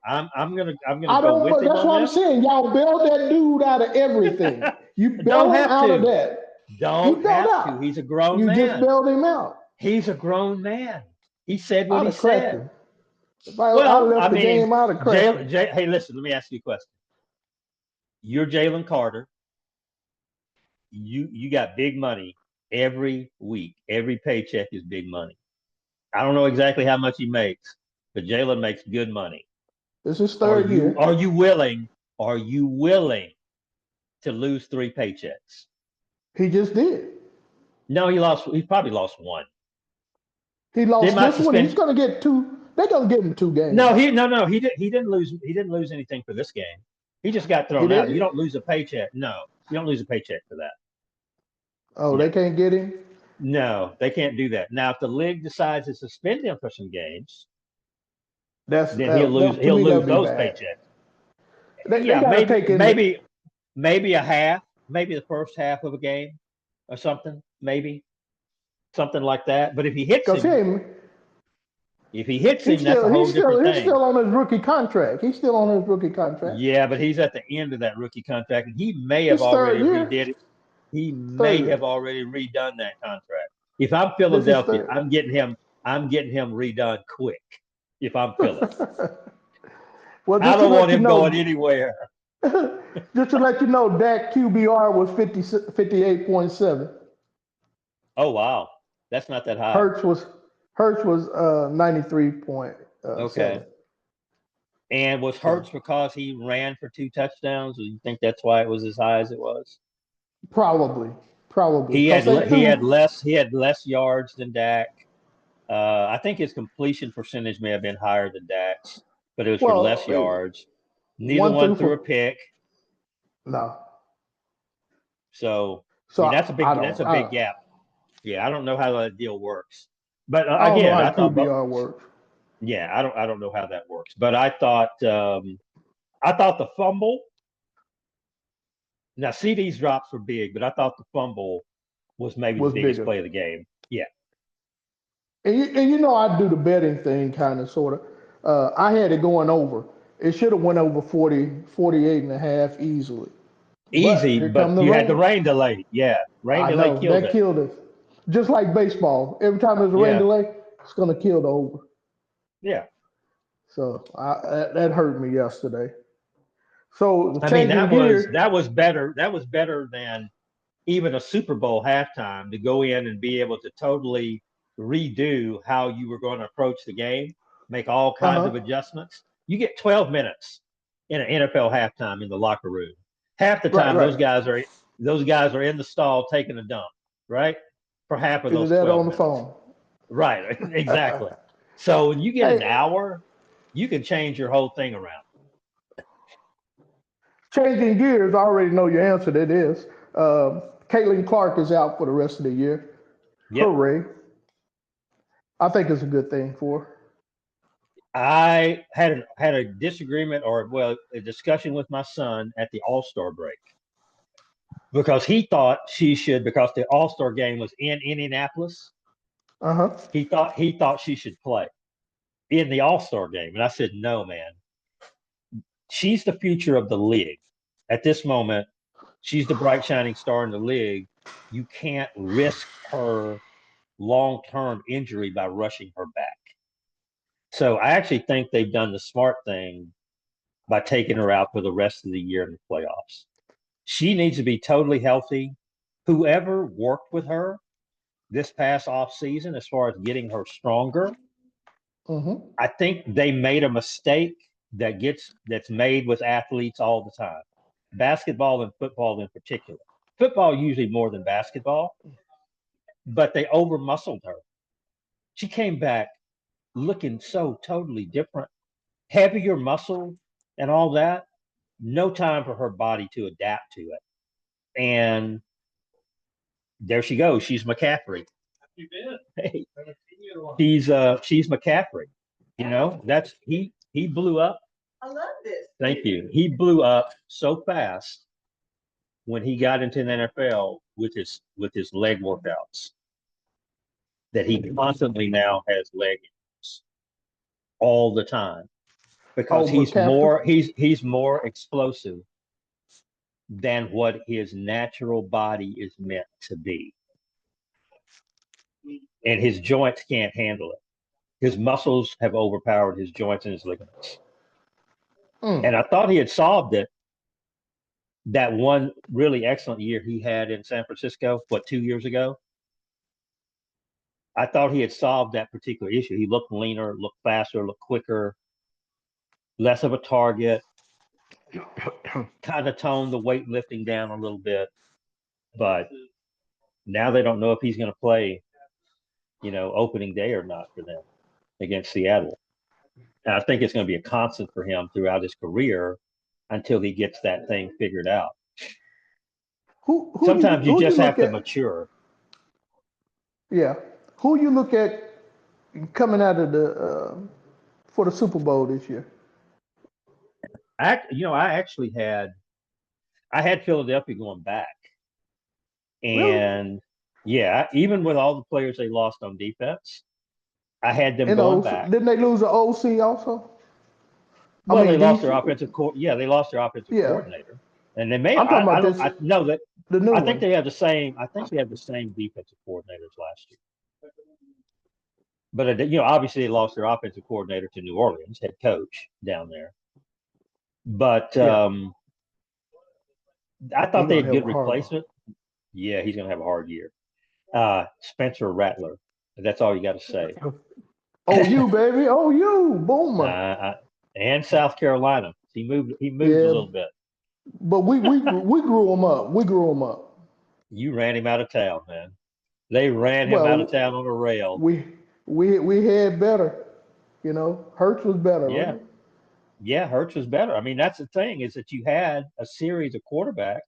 Speaker 2: I'm gonna
Speaker 1: I
Speaker 2: go
Speaker 1: don't.
Speaker 2: with
Speaker 1: But
Speaker 2: him
Speaker 1: that's
Speaker 2: on
Speaker 1: what I'm
Speaker 2: this.
Speaker 1: saying. Y'all bailed that dude out of everything. You
Speaker 2: Don't
Speaker 1: bailed him
Speaker 2: have
Speaker 1: out of
Speaker 2: to.
Speaker 1: that. He
Speaker 2: Don't
Speaker 1: bailed
Speaker 2: have to.
Speaker 1: out.
Speaker 2: He's a grown
Speaker 1: You just
Speaker 2: man.
Speaker 1: bailed him out.
Speaker 2: He's a grown man. He said what
Speaker 1: I'd
Speaker 2: he
Speaker 1: have cracked
Speaker 2: said.
Speaker 1: him. If I
Speaker 2: Well, I
Speaker 1: left the
Speaker 2: mean,
Speaker 1: game, I'd have cracked him.
Speaker 2: Hey, listen. Let me ask you a question. You're Jalen Carter. You got big money every week. Every paycheck is big money. I don't know exactly how much he makes, but Jalen makes good money.
Speaker 1: This is
Speaker 2: Are
Speaker 1: third
Speaker 2: you
Speaker 1: year.
Speaker 2: are you willing? Are you willing to lose 3 paychecks?
Speaker 1: He just did.
Speaker 2: No, he lost. He probably lost one.
Speaker 1: He
Speaker 2: They
Speaker 1: lost
Speaker 2: might
Speaker 1: this one.
Speaker 2: suspend.
Speaker 1: He's gonna get two. They're gonna give him 2 games.
Speaker 2: No. He didn't lose. He didn't lose anything for this game. He just got
Speaker 1: He
Speaker 2: thrown out. You
Speaker 1: did.
Speaker 2: don't lose a paycheck. No, you don't lose a paycheck for that.
Speaker 1: Oh,
Speaker 2: No,
Speaker 1: they can't get him.
Speaker 2: no, they can't do that. Now, if the league decides to suspend him for some games,
Speaker 1: That's
Speaker 2: then he'll lose.
Speaker 1: to
Speaker 2: He'll
Speaker 1: me
Speaker 2: lose
Speaker 1: that'd be
Speaker 2: those
Speaker 1: bad.
Speaker 2: paychecks.
Speaker 1: They
Speaker 2: Yeah,
Speaker 1: got to take in the
Speaker 2: maybe a half, maybe the first half of a game or something, maybe something like that. But
Speaker 1: because
Speaker 2: if he hits him, that's a whole different
Speaker 1: he's
Speaker 2: thing.
Speaker 1: still on his rookie contract. He's still on his rookie contract.
Speaker 2: Yeah, but he's at the end of that rookie contract, and he may have
Speaker 1: This
Speaker 2: already
Speaker 1: third year.
Speaker 2: redid it. He
Speaker 1: Third
Speaker 2: may have
Speaker 1: year.
Speaker 2: already redone that contract. If I'm
Speaker 1: This is
Speaker 2: Philadelphia,
Speaker 1: third.
Speaker 2: I'm getting him redone quick. If I'm Philly,
Speaker 1: Well,
Speaker 2: I
Speaker 1: just to
Speaker 2: don't want
Speaker 1: let you
Speaker 2: him going
Speaker 1: know,
Speaker 2: anywhere.
Speaker 1: just to let you know, Dak QBR was 58.7.
Speaker 2: Oh wow, that's not that high.
Speaker 1: Hertz was 93.7.
Speaker 2: Okay. And was Hurts
Speaker 1: So
Speaker 2: because he ran for 2 touchdowns, or you think that's why it was as high as it was?
Speaker 1: probably because they threw.
Speaker 2: He had less yards than Dak. I think his completion percentage may have been higher than Dak's, but it was for less
Speaker 1: Well,
Speaker 2: yards. Neither
Speaker 1: one
Speaker 2: one
Speaker 1: threw
Speaker 2: threw a
Speaker 1: for
Speaker 2: pick.
Speaker 1: no.
Speaker 2: So I
Speaker 1: So
Speaker 2: mean
Speaker 1: I
Speaker 2: that's
Speaker 1: don't.
Speaker 2: a big gap. Yeah, I don't know how that deal works. But
Speaker 1: I don't know
Speaker 2: again,
Speaker 1: how
Speaker 2: I thought
Speaker 1: QBR works.
Speaker 2: yeah, I don't know how that works. But I thought the fumble. Now CD's drops were big, but I thought the fumble was maybe the
Speaker 1: Was
Speaker 2: biggest
Speaker 1: bigger.
Speaker 2: play of the game. Yeah.
Speaker 1: And you know I do the betting thing kind of sort of. I had it going over. It should have went over 48 and a half easily. But
Speaker 2: Easy,
Speaker 1: here
Speaker 2: but
Speaker 1: come the
Speaker 2: you had the
Speaker 1: rain.
Speaker 2: rain delay. Yeah. Rain
Speaker 1: I
Speaker 2: delay
Speaker 1: know
Speaker 2: killed
Speaker 1: that
Speaker 2: it.
Speaker 1: killed us. Just like baseball. Every time there's a rain
Speaker 2: Yeah.
Speaker 1: delay, it's gonna kill the over.
Speaker 2: Yeah.
Speaker 1: So that hurt me yesterday. So
Speaker 2: I mean,
Speaker 1: changing gears.
Speaker 2: that was better. That was better than even a Super Bowl halftime to go in and be able to totally redo how you were going to approach the game, make all
Speaker 1: Uh
Speaker 2: kinds of
Speaker 1: huh.
Speaker 2: adjustments. You get 12 minutes in an NFL halftime in the locker room. Half the
Speaker 1: Right.
Speaker 2: time
Speaker 1: Right.
Speaker 2: those guys are in the stall taking a dump, right? For half of
Speaker 1: Either
Speaker 2: those
Speaker 1: that or
Speaker 2: 12
Speaker 1: on the
Speaker 2: minutes.
Speaker 1: phone.
Speaker 2: Right, exactly. So when you get an
Speaker 1: Hey,
Speaker 2: hour, you can change your whole thing around.
Speaker 1: changing gears. I already know your answer. That is. Caitlin Clark is out for the rest of the year.
Speaker 2: Yep.
Speaker 1: Hooray! I think it's a good thing for her.
Speaker 2: I had a disagreement or well a discussion with my son at the All-Star break because he thought she should because the All-Star game was in Indianapolis.
Speaker 1: Uh huh.
Speaker 2: He thought she should play, in the All-Star game. And I said, no, man, she's the future of the league. At this moment, she's the bright shining star in the league. You can't risk her long-term injury by rushing her back. So I actually think they've done the smart thing by taking her out for the rest of the year in the playoffs. She needs to be totally healthy. Whoever worked with her this past off season as far as getting her stronger, I think they made a mistake that's made with athletes all the time. Basketball and football in particular. Football usually more than basketball, but they over muscled her. She came back looking so totally different, heavier muscle and all that. No time for her body to adapt to it. And there she goes. She's McCaffrey. Hey, she's McCaffrey. You know, that's he blew up.
Speaker 3: I love this.
Speaker 2: Thank you. He blew up so fast when he got into the NFL with his leg workouts that he constantly now has leg injuries all the time because he's more explosive than what his natural body is meant to be. And his joints can't handle it. His muscles have overpowered his joints and his ligaments. And I thought he had solved it that one really excellent year he had in San Francisco, 2 years ago. I thought he had solved that particular issue. He looked leaner, looked faster, looked quicker, less of a target, kind of toned the weightlifting down a little bit. But now they don't know if he's going to play, opening day or not for them against Seattle. And I think it's going to be a constant for him throughout his career until he gets that thing figured out. Sometimes you just have to mature.
Speaker 1: Yeah. Who you look at coming out of the for the Super Bowl this year?
Speaker 2: I had Philadelphia going back. And yeah, even with all the players they lost on defense, I had them going back.
Speaker 1: Didn't they lose the OC also?
Speaker 2: Well, they lost their offensive they lost their offensive coordinator. And they may
Speaker 1: I'm talking about this.
Speaker 2: I know that
Speaker 1: the new
Speaker 2: I
Speaker 1: one.
Speaker 2: think they have the same defensive coordinators last year. But obviously they lost their offensive coordinator to New Orleans, head coach down there. But I thought they had good replacement. Yeah, he's going to have a hard year. Spencer Rattler. That's all you got to say.
Speaker 1: OU, baby. OU. Boomer.
Speaker 2: And South Carolina. He moved a little bit.
Speaker 1: But we grew him up. We grew him up.
Speaker 2: You ran him out of town, man. They ran him out of town on a rail.
Speaker 1: We had better. Hurts was better.
Speaker 2: Yeah.
Speaker 1: Right?
Speaker 2: Yeah, Hurts was better. I mean, that's the thing is that you had a series of quarterbacks,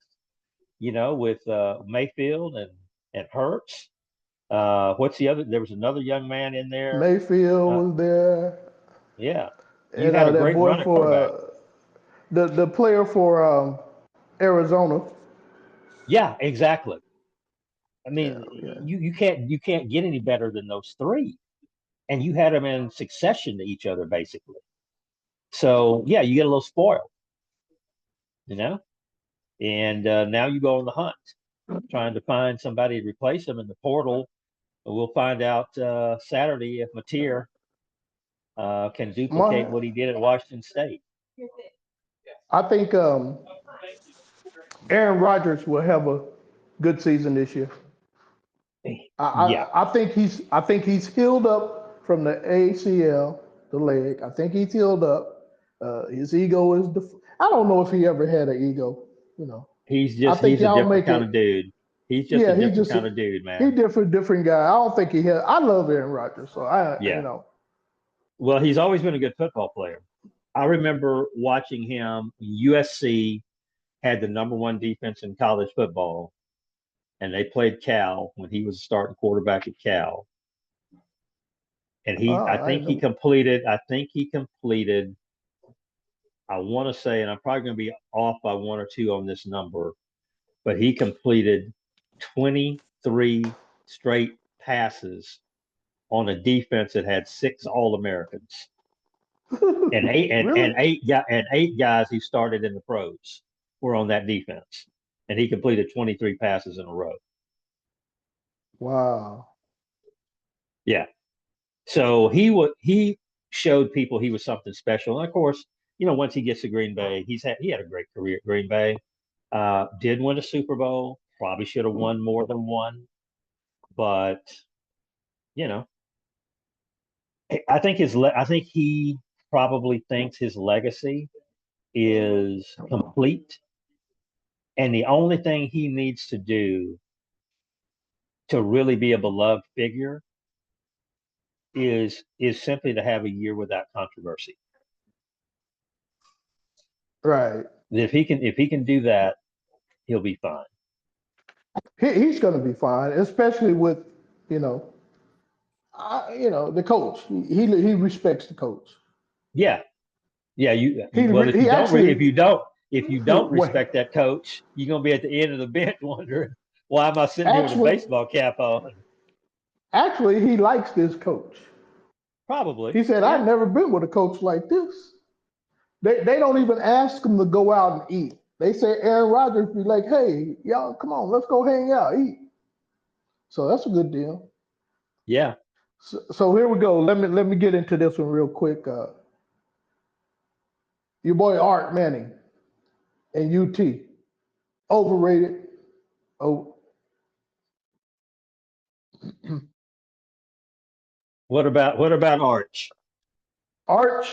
Speaker 2: with Mayfield and Hurts. What's the other? There was another young man in there.
Speaker 1: Mayfield was there.
Speaker 2: Yeah. You had a great running quarterback.
Speaker 1: The player for Arizona.
Speaker 2: Yeah, exactly. I mean, you can't get any better than those three, and you had them in succession to each other basically. So yeah, you get a little spoiled, and now you go on the hunt, trying to find somebody to replace them in the portal. We'll find out Saturday if Mateer can duplicate what he did at Washington State.
Speaker 1: I think Aaron Rodgers will have a good season this year. I think he's healed up from the ACL, the leg. I think he's healed up. His ego is I don't know if he ever had an ego.
Speaker 2: He's a different kind of dude. He's just a different kind of dude, man.
Speaker 1: He's different guy. I don't think he had. I love Aaron Rodgers, so
Speaker 2: Well, he's always been a good football player. I remember watching him. USC had the number one defense in college football, and they played Cal when he was starting quarterback at Cal. And I think he completed. I want to say, and I'm probably going to be off by one or two on this number, but he completed 23 straight passes on a defense that had 6 All-Americans. And eight and,
Speaker 1: Really?
Speaker 2: and eight guys who started in the pros were on that defense, and he completed 23 passes in a row.
Speaker 1: Wow.
Speaker 2: Yeah, so he showed people he was something special. And of course, once he gets to Green Bay, he had a great career at Green Bay. Did win a Super Bowl. Probably should have won more than one, but you know, I think he probably thinks his legacy is complete, and the only thing he needs to do to really be a beloved figure is simply to have a year without controversy.
Speaker 1: Right.
Speaker 2: If he can do that, he'll be fine.
Speaker 1: He's going to be fine, especially with, you know, the coach. He respects the coach.
Speaker 2: Yeah, yeah.
Speaker 1: He actually
Speaker 2: If you don't
Speaker 1: wait,
Speaker 2: respect that coach, you're gonna be at the end of the bench wondering why am I sitting here with a
Speaker 1: actually
Speaker 2: baseball cap on?
Speaker 1: actually he likes this coach.
Speaker 2: Probably,
Speaker 1: He said,
Speaker 2: yeah,
Speaker 1: "I've never been with a coach like this." They don't even ask him to go out and eat. They say Aaron Rodgers be like, "Hey, y'all, come on, let's go hang out, eat." So that's a good deal.
Speaker 2: yeah.
Speaker 1: So here we go. Let me get into this one real quick. Your boy Art Manning and UT, overrated. Oh,
Speaker 2: What about Arch?
Speaker 1: Arch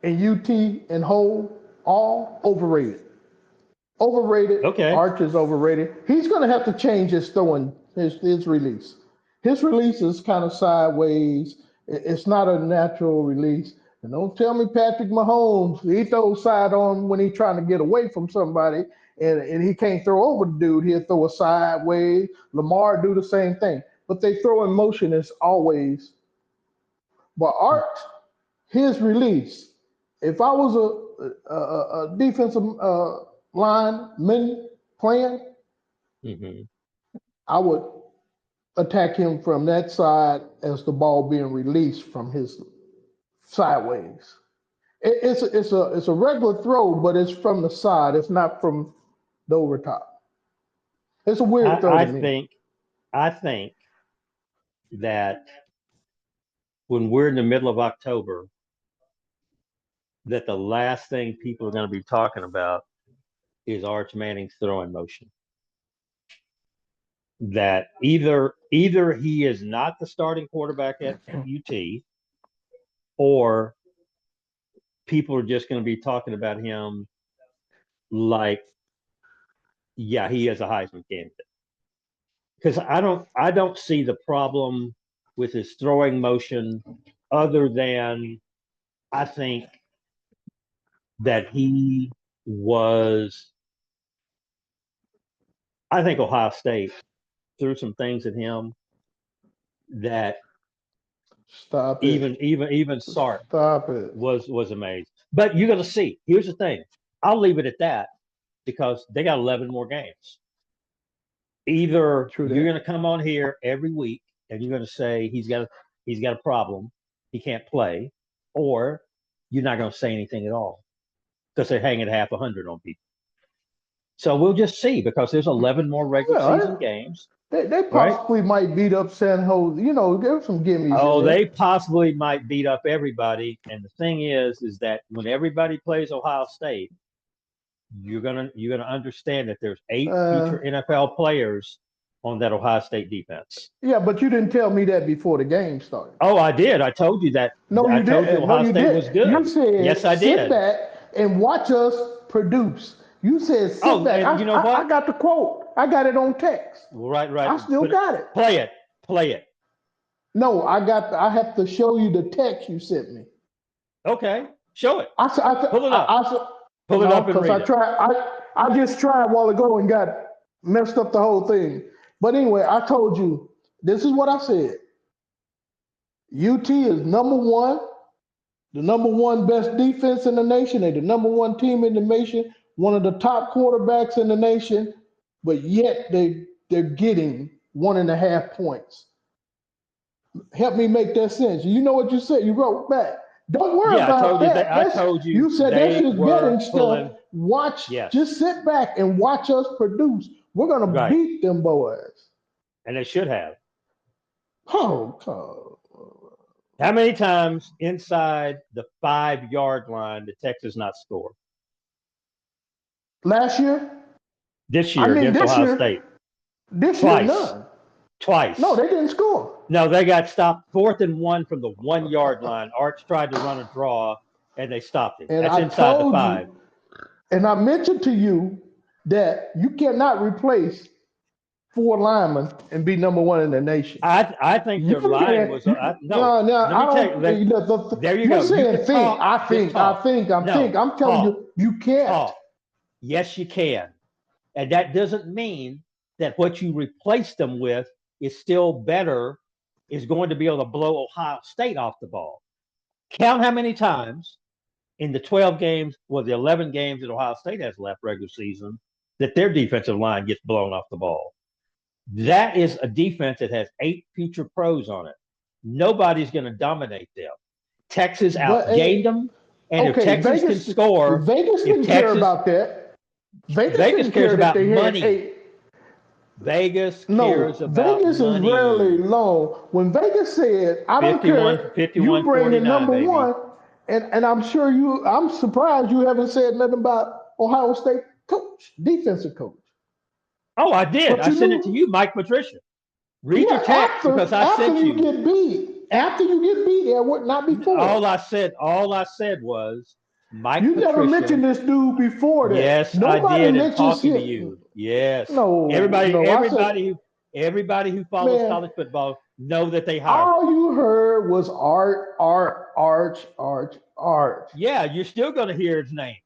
Speaker 1: and UT and Hole, all overrated. Overrated.
Speaker 2: Okay,
Speaker 1: Arch is overrated. He's going to have to change his throwing, his release. His release is kind of sideways. It's not a natural release. And don't tell me Patrick Mahomes, he throws side on when he's trying to get away from somebody and he can't throw over the dude. He'll throw a sideways. Lamar do the same thing. But they throw in motion is always. But Art, his release, if I was a defensive lineman playing,
Speaker 2: hmm
Speaker 1: I would attack him from that side as the ball being released from his sideways. It's a regular throw, but it's from the side. It's not from the overtop. It's a weird throw
Speaker 2: I
Speaker 1: to me.
Speaker 2: think I think that when we're in the middle of October, that the last thing people are going to be talking about is Arch Manning's throwing motion. That either he is not the starting quarterback at UT, or people are just going to be talking about him like, yeah, he is a Heisman candidate. Because I don't see the problem with his throwing motion, other than I think that he was. I think Ohio State threw some things at him that
Speaker 1: Stop it.
Speaker 2: even Sark
Speaker 1: Stop it.
Speaker 2: was amazed. But you're going to see. Here's the thing. I'll leave it at that because they got 11 more games. Either
Speaker 1: True
Speaker 2: you're
Speaker 1: that.
Speaker 2: going to come on here every week and you're going to say he's got a problem, he can't play, or you're not going to say anything at all because they're hanging half 100 on people. So we'll just see because there's 11 more regular season
Speaker 1: Well,
Speaker 2: games,
Speaker 1: they
Speaker 2: right?
Speaker 1: possibly might beat up San Jose. There's some gimmies in
Speaker 2: Oh,
Speaker 1: there.
Speaker 2: they possibly might beat up everybody. And the thing is that when everybody plays Ohio State, you're gonna understand that there's 8
Speaker 1: Uh,
Speaker 2: future NFL players on that Ohio State defense.
Speaker 1: yeah, but you didn't tell me that before the game started.
Speaker 2: Oh, I did. I told you that.
Speaker 1: No,
Speaker 2: I
Speaker 1: you
Speaker 2: told you
Speaker 1: didn't. No,
Speaker 2: Ohio
Speaker 1: you
Speaker 2: State was
Speaker 1: didn't. You
Speaker 2: good. Yes,
Speaker 1: said
Speaker 2: I
Speaker 1: sit
Speaker 2: did.
Speaker 1: back and watch us produce. You said sit
Speaker 2: Oh,
Speaker 1: back.
Speaker 2: and you know
Speaker 1: I
Speaker 2: what?
Speaker 1: got the quote. I got it on text.
Speaker 2: Right, right.
Speaker 1: I still
Speaker 2: Put it,
Speaker 1: got it.
Speaker 2: play it, play it.
Speaker 1: No, I have to show you the text you sent me.
Speaker 2: Okay, show it.
Speaker 1: I said,
Speaker 2: Pull it up.
Speaker 1: I said,
Speaker 2: Pull it
Speaker 1: no,
Speaker 2: up and
Speaker 1: because
Speaker 2: read it.
Speaker 1: I just tried a while ago and got messed up the whole thing. But anyway, I told you, this is what I said. UT is number one, the number one best defense in the nation. They're the number one team in the nation, one of the top quarterbacks in the nation, but yet they're getting 1.5 points. Help me make that sense. You know what you said. You wrote back. Don't worry
Speaker 2: Yeah, I
Speaker 1: about
Speaker 2: told you
Speaker 1: that.
Speaker 2: that. I told
Speaker 1: You
Speaker 2: you
Speaker 1: said that's
Speaker 2: they
Speaker 1: just getting
Speaker 2: were
Speaker 1: stuff.
Speaker 2: pulling.
Speaker 1: Watch,
Speaker 2: Yes,
Speaker 1: just sit back and watch us produce. We're gonna
Speaker 2: right,
Speaker 1: beat them boys.
Speaker 2: and they should have.
Speaker 1: Oh, God.
Speaker 2: How many times inside the 5 yard line did Texas not score
Speaker 1: Last year,
Speaker 2: this
Speaker 1: I
Speaker 2: year
Speaker 1: mean
Speaker 2: against Ohio State?
Speaker 1: this year,
Speaker 2: Twice,
Speaker 1: none. No,
Speaker 2: twice.
Speaker 1: they didn't score.
Speaker 2: No, they got stopped 4th and 1 from the 1 yard line. Arch tried to run a draw, and they stopped him.
Speaker 1: And
Speaker 2: That's
Speaker 1: I
Speaker 2: inside the
Speaker 1: told
Speaker 2: 5.
Speaker 1: you, and I mentioned to you that you cannot replace 4 linemen and be number one in the nation.
Speaker 2: I think
Speaker 1: You
Speaker 2: their line
Speaker 1: can
Speaker 2: was
Speaker 1: no, no.
Speaker 2: Let
Speaker 1: I
Speaker 2: me tell you.
Speaker 1: don't.
Speaker 2: There you
Speaker 1: You're
Speaker 2: go. You
Speaker 1: saying
Speaker 2: can
Speaker 1: think.
Speaker 2: talk.
Speaker 1: I
Speaker 2: Just
Speaker 1: think. I
Speaker 2: talk.
Speaker 1: think. I'm think.
Speaker 2: No,
Speaker 1: I'm telling
Speaker 2: talk,
Speaker 1: you, you can't.
Speaker 2: talk. Yes, you can, and that doesn't mean that what you replace them with is still better. Is going to be able to blow Ohio State off the ball. Count how many times in the 12 games, or the 11 games that Ohio State has left regular season, that their defensive line gets blown off the ball. That is a defense that has 8 future pros on it. Nobody's going to dominate them. Texas
Speaker 1: But
Speaker 2: outgained them, and if
Speaker 1: okay,
Speaker 2: Texas can score,
Speaker 1: Vegas
Speaker 2: if
Speaker 1: didn't care
Speaker 2: Texas
Speaker 1: about that. Vegas
Speaker 2: Vegas
Speaker 1: didn't
Speaker 2: cares
Speaker 1: care that
Speaker 2: about
Speaker 1: they had
Speaker 2: money.
Speaker 1: 8.
Speaker 2: Vegas cares
Speaker 1: No,
Speaker 2: about
Speaker 1: Vegas is rarely
Speaker 2: money.
Speaker 1: low. When Vegas said, "I don't
Speaker 2: 51,
Speaker 1: care, you
Speaker 2: 51,
Speaker 1: bring in
Speaker 2: 49,
Speaker 1: number
Speaker 2: baby.
Speaker 1: one," and I'm surprised you haven't said nothing about Ohio State coach, defensive coach.
Speaker 2: Oh, I did.
Speaker 1: But
Speaker 2: I
Speaker 1: you
Speaker 2: sent it to
Speaker 1: knew,
Speaker 2: you, Mike Patricia. Read your
Speaker 1: yeah.
Speaker 2: text because I
Speaker 1: After
Speaker 2: sent
Speaker 1: you
Speaker 2: you.
Speaker 1: get beat, there would not before.
Speaker 2: All I said was Mike
Speaker 1: You never
Speaker 2: Patricia.
Speaker 1: mentioned this dude before that.
Speaker 2: Yes, I
Speaker 1: Nobody
Speaker 2: did in
Speaker 1: mentions
Speaker 2: talking to
Speaker 1: him.
Speaker 2: you. Yes.
Speaker 1: No,
Speaker 2: Everybody,
Speaker 1: no. I said,
Speaker 2: everybody who follows
Speaker 1: man,
Speaker 2: college football know that they hired him.
Speaker 1: all you heard was Arch.
Speaker 2: Yeah, you're still gonna hear his name.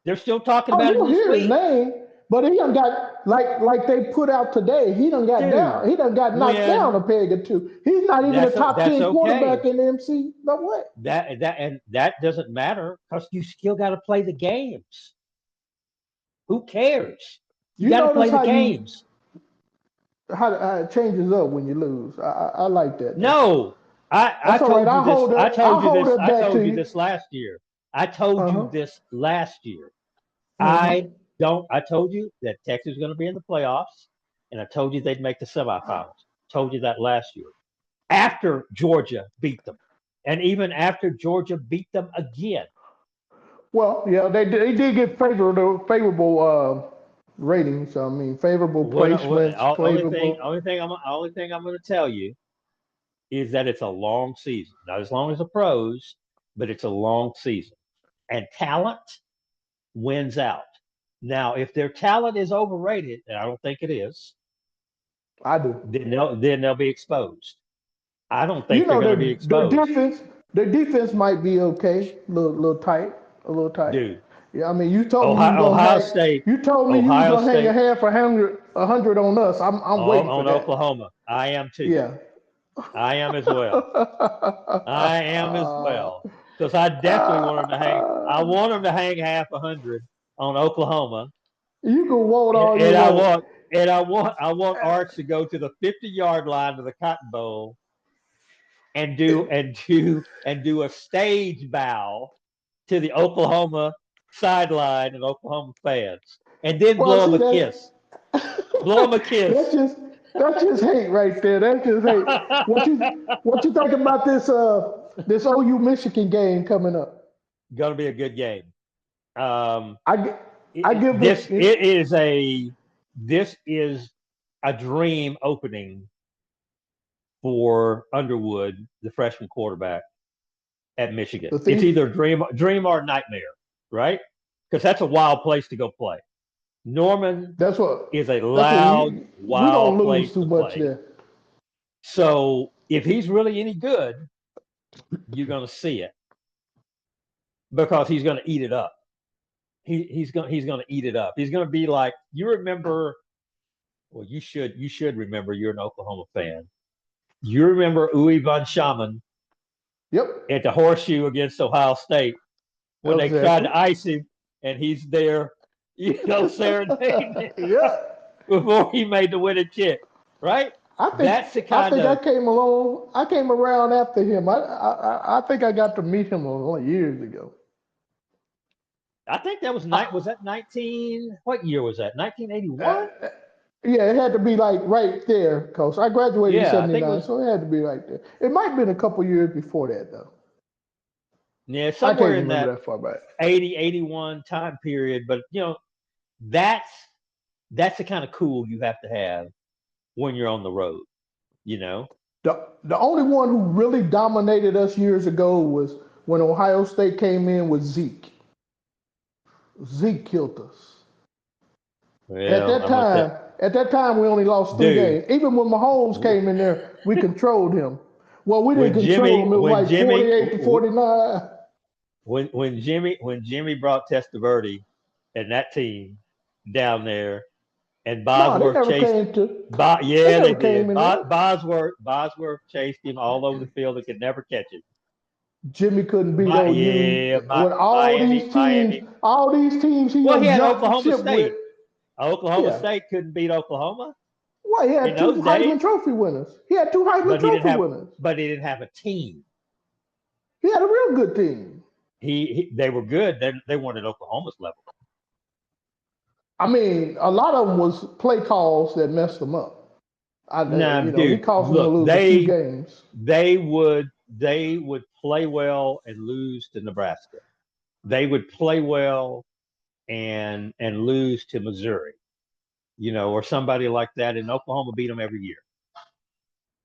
Speaker 2: They're still talking
Speaker 1: Oh,
Speaker 2: about him
Speaker 1: you
Speaker 2: this
Speaker 1: hear his
Speaker 2: week.
Speaker 1: name, but he done got like they put out today. He done got
Speaker 2: Dude,
Speaker 1: down. He done got knocked down
Speaker 2: when
Speaker 1: a peg or two. He's not even a top
Speaker 2: that's
Speaker 1: 10
Speaker 2: okay.
Speaker 1: quarterback in the MC. No way.
Speaker 2: That doesn't matter because you still got to play the games. Who cares? You
Speaker 1: You
Speaker 2: got to play
Speaker 1: notice
Speaker 2: the games.
Speaker 1: how it changes up when you lose. I like that.
Speaker 2: No, I
Speaker 1: That's all right.
Speaker 2: told you this. I
Speaker 1: I'll
Speaker 2: told you
Speaker 1: hold
Speaker 2: this.
Speaker 1: it
Speaker 2: I
Speaker 1: back
Speaker 2: told
Speaker 1: to
Speaker 2: you
Speaker 1: you.
Speaker 2: this last year. I told
Speaker 1: Uh
Speaker 2: you
Speaker 1: huh.
Speaker 2: this last year.
Speaker 1: Hmm.
Speaker 2: I don't. I told you that Texas is going to be in the playoffs, and I told you they'd make the semifinals. Told you that last year. After Georgia beat them, and even after Georgia beat them again.
Speaker 1: Well, yeah, they did get favorable ratings. I mean, favorable placements, favorable.
Speaker 2: Only thing I'm going to tell you is that it's a long season. Not as long as the pros, but it's a long season. And talent wins out. Now, if their talent is overrated, and I don't think it is,
Speaker 1: I do.
Speaker 2: then they'll be exposed. I don't
Speaker 1: You
Speaker 2: think they're
Speaker 1: know
Speaker 2: going to be
Speaker 1: their
Speaker 2: exposed,
Speaker 1: defense might be okay, little tight, a little tight.
Speaker 2: dude.
Speaker 1: Yeah, I mean, you told me you was gonna
Speaker 2: Ohio
Speaker 1: hang.
Speaker 2: State,
Speaker 1: You told me you was
Speaker 2: Ohio
Speaker 1: gonna hang
Speaker 2: State
Speaker 1: a hundred on us. I'm waiting for
Speaker 2: on
Speaker 1: that.
Speaker 2: Oklahoma. I am too.
Speaker 1: Yeah.
Speaker 2: I am as well. I am as well. Because I definitely want them to hang. I want them to hang half 100 on Oklahoma,
Speaker 1: You can vote
Speaker 2: and,
Speaker 1: all you
Speaker 2: and I
Speaker 1: want.
Speaker 2: want I want Arch to go to the 50-yard line of the Cotton Bowl and do a stage bow to the Oklahoma sideline and Oklahoma fans, and then
Speaker 1: Well,
Speaker 2: blow them
Speaker 1: see
Speaker 2: a kiss. Blow them a
Speaker 1: that's
Speaker 2: kiss.
Speaker 1: just that's just hate right there. That's just hate. What you think about this OU Michigan game coming up?
Speaker 2: Going to be a good game. Um,
Speaker 1: I gi- I give
Speaker 2: this
Speaker 1: the
Speaker 2: it is a this is a dream opening for Underwood, the freshman quarterback at Michigan.
Speaker 1: the
Speaker 2: It's
Speaker 1: thief.
Speaker 2: either dream or nightmare, right? Because that's a wild place to go play. Norman
Speaker 1: That's what
Speaker 2: is a
Speaker 1: that's what
Speaker 2: loud,
Speaker 1: we
Speaker 2: wild
Speaker 1: gonna lose
Speaker 2: place
Speaker 1: too
Speaker 2: to
Speaker 1: much
Speaker 2: play.
Speaker 1: there.
Speaker 2: So if he's really any good, you're going to see it because he's going to eat it up. He's going to eat it up. He's going to be like you remember. Well, you should remember. You're an Oklahoma fan. You remember Uwe von Schaman
Speaker 1: Yep,
Speaker 2: at the Horseshoe against Ohio State when they tried
Speaker 1: exactly.
Speaker 2: to ice him, and he's there, serenading
Speaker 1: Yeah,
Speaker 2: before he made the winning kick, right?
Speaker 1: I think
Speaker 2: That's the
Speaker 1: I
Speaker 2: kind
Speaker 1: think I
Speaker 2: of
Speaker 1: came along. I came around after him. I think I got to meet him years ago.
Speaker 2: I think that was
Speaker 1: I,
Speaker 2: night. Was that 19? What year was that?
Speaker 1: uh,
Speaker 2: 1981?
Speaker 1: yeah, it had to be like right there, cause I graduated in
Speaker 2: Yeah, I think it
Speaker 1: '79,
Speaker 2: was.
Speaker 1: so it had to be right there. It might have been a couple years before that though.
Speaker 2: Yeah,
Speaker 1: I
Speaker 2: somewhere
Speaker 1: can't
Speaker 2: in
Speaker 1: remember
Speaker 2: that
Speaker 1: that far back.
Speaker 2: 80, 81 time period. But that's that's the kind of cool you have to have when you're on the road. You know.
Speaker 1: The only one who really dominated us years ago was when Ohio State came in with Zeke. Zeke killed us. At
Speaker 2: Well,
Speaker 1: that
Speaker 2: I'm gonna tell
Speaker 1: time, at that time we only lost three
Speaker 2: dude.
Speaker 1: games. Even when Mahomes came in there, we controlled him. Well, we didn't
Speaker 2: When
Speaker 1: control
Speaker 2: Jimmy,
Speaker 1: him. It was
Speaker 2: when
Speaker 1: like
Speaker 2: Jimmy,
Speaker 1: 48 to 49.
Speaker 2: when Jimmy brought Testaverde and that team down there, and
Speaker 1: No, they
Speaker 2: Bosworth
Speaker 1: never
Speaker 2: chased.
Speaker 1: came to. They
Speaker 2: Yeah, they
Speaker 1: never came
Speaker 2: did.
Speaker 1: in there.
Speaker 2: Bosworth chased him all over the field and could never catch him.
Speaker 1: Jimmy couldn't beat OU
Speaker 2: Yeah,
Speaker 1: with
Speaker 2: Miami.
Speaker 1: all these teams he
Speaker 2: Well, he
Speaker 1: done
Speaker 2: had
Speaker 1: jumped the
Speaker 2: Oklahoma
Speaker 1: ship with.
Speaker 2: State. Oklahoma
Speaker 1: Yeah.
Speaker 2: State couldn't beat Oklahoma
Speaker 1: Well, he
Speaker 2: in
Speaker 1: had two
Speaker 2: those
Speaker 1: Heisman
Speaker 2: days,
Speaker 1: Trophy winners. He had two Heisman
Speaker 2: but he didn't
Speaker 1: Trophy
Speaker 2: have.
Speaker 1: winners.
Speaker 2: But he didn't have a team.
Speaker 1: He had a real good team.
Speaker 2: They were good. They weren't at Oklahoma's level.
Speaker 1: I mean, a lot of them was play calls that messed them up.
Speaker 2: Nah,
Speaker 1: He
Speaker 2: dude.
Speaker 1: caused them to
Speaker 2: Look,
Speaker 1: lose a few games.
Speaker 2: they would play well and lose to Nebraska. They would play well and lose to Missouri, or somebody like that. And Oklahoma beat them every year,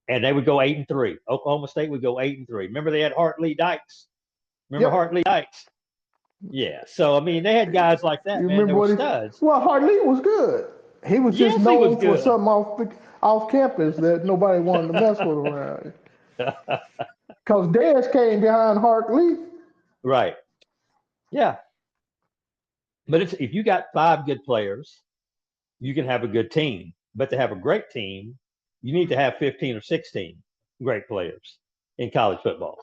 Speaker 2: and they would go 8-3. Oklahoma State would go 8-3. Remember they had Hartley Dykes. Remember
Speaker 1: Yep.
Speaker 2: Hartley Dykes? Yeah. So I mean, they had guys like
Speaker 1: You
Speaker 2: that, man. They
Speaker 1: remember
Speaker 2: were
Speaker 1: what he?
Speaker 2: studs.
Speaker 1: Well, Hartley was good. He was just
Speaker 2: Yes, he was
Speaker 1: known for
Speaker 2: good.
Speaker 1: something off campus that nobody wanted to mess with around. Cause Dez came behind Hartley.
Speaker 2: Right. Yeah. But if you got 5 good players, you can have a good team. But to have a great team, you need to have 15 or 16 great players in college football.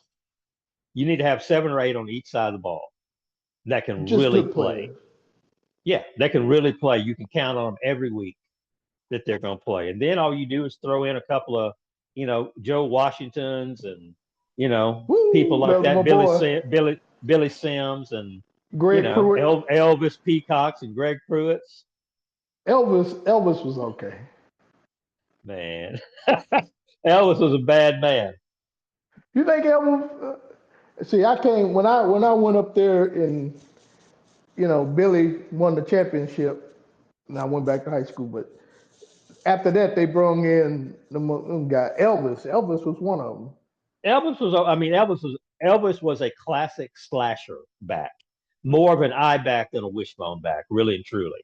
Speaker 2: You need to have 7 or 8 on each side of the ball that can
Speaker 1: Just
Speaker 2: really
Speaker 1: good
Speaker 2: play.
Speaker 1: players.
Speaker 2: Yeah, that can really play. You can count on them every week that they're going to play. And then all you do is throw in a couple of, Joe Washingtons and, people
Speaker 1: Woo, that
Speaker 2: like
Speaker 1: was my
Speaker 2: that,
Speaker 1: boy.
Speaker 2: Billy Sims and,
Speaker 1: Greg Pruitt.
Speaker 2: Elvis Peacocks and Greg Pruitts.
Speaker 1: Elvis was okay.
Speaker 2: Man, Elvis was a bad man.
Speaker 1: You think Elvis? See, I came when I went up there and Billy won the championship, and I went back to high school. But after that, they brought in the guy Elvis. Elvis was one of them.
Speaker 2: Elvis was a classic slasher back, more of an eye back than a wishbone back, really and truly.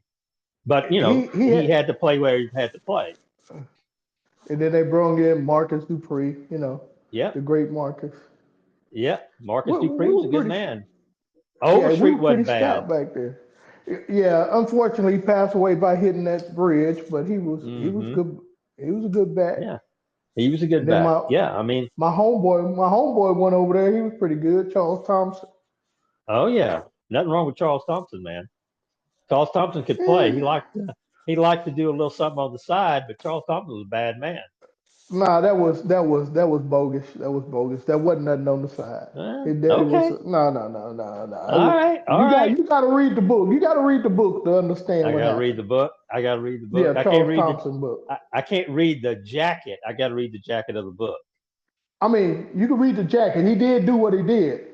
Speaker 2: But
Speaker 1: He
Speaker 2: he
Speaker 1: had,
Speaker 2: had to play where he had to play.
Speaker 1: and then they brought in Marcus Dupree. The
Speaker 2: Yep,
Speaker 1: great Marcus.
Speaker 2: yep. Marcus
Speaker 1: We
Speaker 2: Dupree was
Speaker 1: were
Speaker 2: a good
Speaker 1: pretty.
Speaker 2: man.
Speaker 1: Yeah, we
Speaker 2: Overstreet
Speaker 1: were pretty
Speaker 2: wasn't
Speaker 1: stout
Speaker 2: bad.
Speaker 1: back there. Yeah, unfortunately, he passed away by hitting that bridge, but he was
Speaker 2: Hmm.
Speaker 1: good. He was a good back.
Speaker 2: Yeah, he was a
Speaker 1: And
Speaker 2: good
Speaker 1: then
Speaker 2: back.
Speaker 1: my
Speaker 2: Yeah, I mean,
Speaker 1: my homeboy went over there. He was pretty good, Charles Thompson.
Speaker 2: oh yeah, nothing wrong with Charles Thompson, man. Charles Thompson could play.
Speaker 1: Eh,
Speaker 2: He liked to do a little something on the side, but Charles Thompson was a bad man.
Speaker 1: nah, that was bogus. That was bogus. That wasn't nothing on the side. It was
Speaker 2: Okay.
Speaker 1: no, no, no, no, no.
Speaker 2: All right. All right.
Speaker 1: You got to read the book. You got to read the book to understand
Speaker 2: I
Speaker 1: what
Speaker 2: gotta read
Speaker 1: happened.
Speaker 2: the book. I gotta read the book.
Speaker 1: Yeah,
Speaker 2: I can't
Speaker 1: Charles
Speaker 2: read the.
Speaker 1: Thompson book.
Speaker 2: I can't read the jacket. I gotta read the jacket of the book.
Speaker 1: I mean, you can read the jacket. He did do what he did,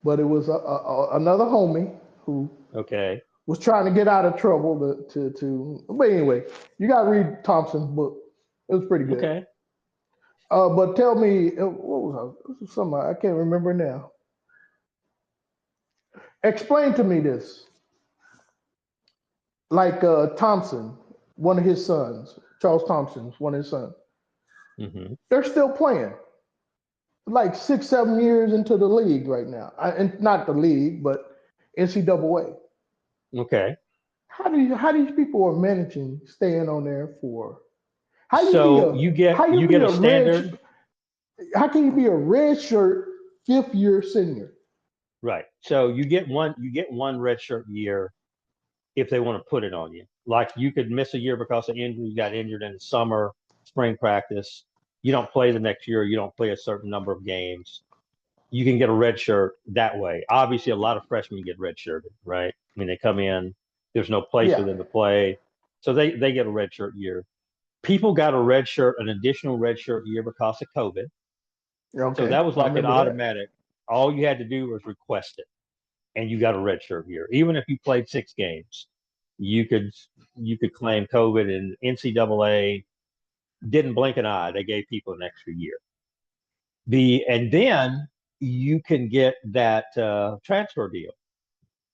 Speaker 1: but it was another homie who
Speaker 2: Okay.
Speaker 1: was trying to get out of trouble to. But anyway, you got to read Thompson's book. It was pretty good.
Speaker 2: Okay.
Speaker 1: But tell me, what was something I can't remember now. Explain to me this. Like Thompson, one of his sons, Charles Thompson's one of his sons.
Speaker 2: Hmm.
Speaker 1: They're still playing. Like 6, 7 years into the league right now, and not the league, but NCAA.
Speaker 2: Okay.
Speaker 1: How these people are managing staying on there for? How you be
Speaker 2: So
Speaker 1: a how you
Speaker 2: you
Speaker 1: be
Speaker 2: get a
Speaker 1: a
Speaker 2: standard,
Speaker 1: red? How can you be a red shirt 5th year senior?
Speaker 2: right? So you get one red shirt year if they want to put it on you. Like you could miss a year because of injury. You got injured in the summer. spring practice. You don't play the next year. You don't play a certain number of games. You can get a red shirt that way. Obviously, a lot of freshmen get red shirted, right? I mean, they come in, there's no place for
Speaker 1: Yeah.
Speaker 2: them to play. So they get a red shirt year. People got a red shirt, an additional red shirt year because of COVID. So
Speaker 1: Okay.
Speaker 2: that was
Speaker 1: I
Speaker 2: like an
Speaker 1: remember that.
Speaker 2: automatic. All you had to do was request it, and you got a red shirt year. Even if you played 6 games, you could you could claim COVID, and NCAA didn't blink an eye. They gave people an extra year. And then you can get that transfer deal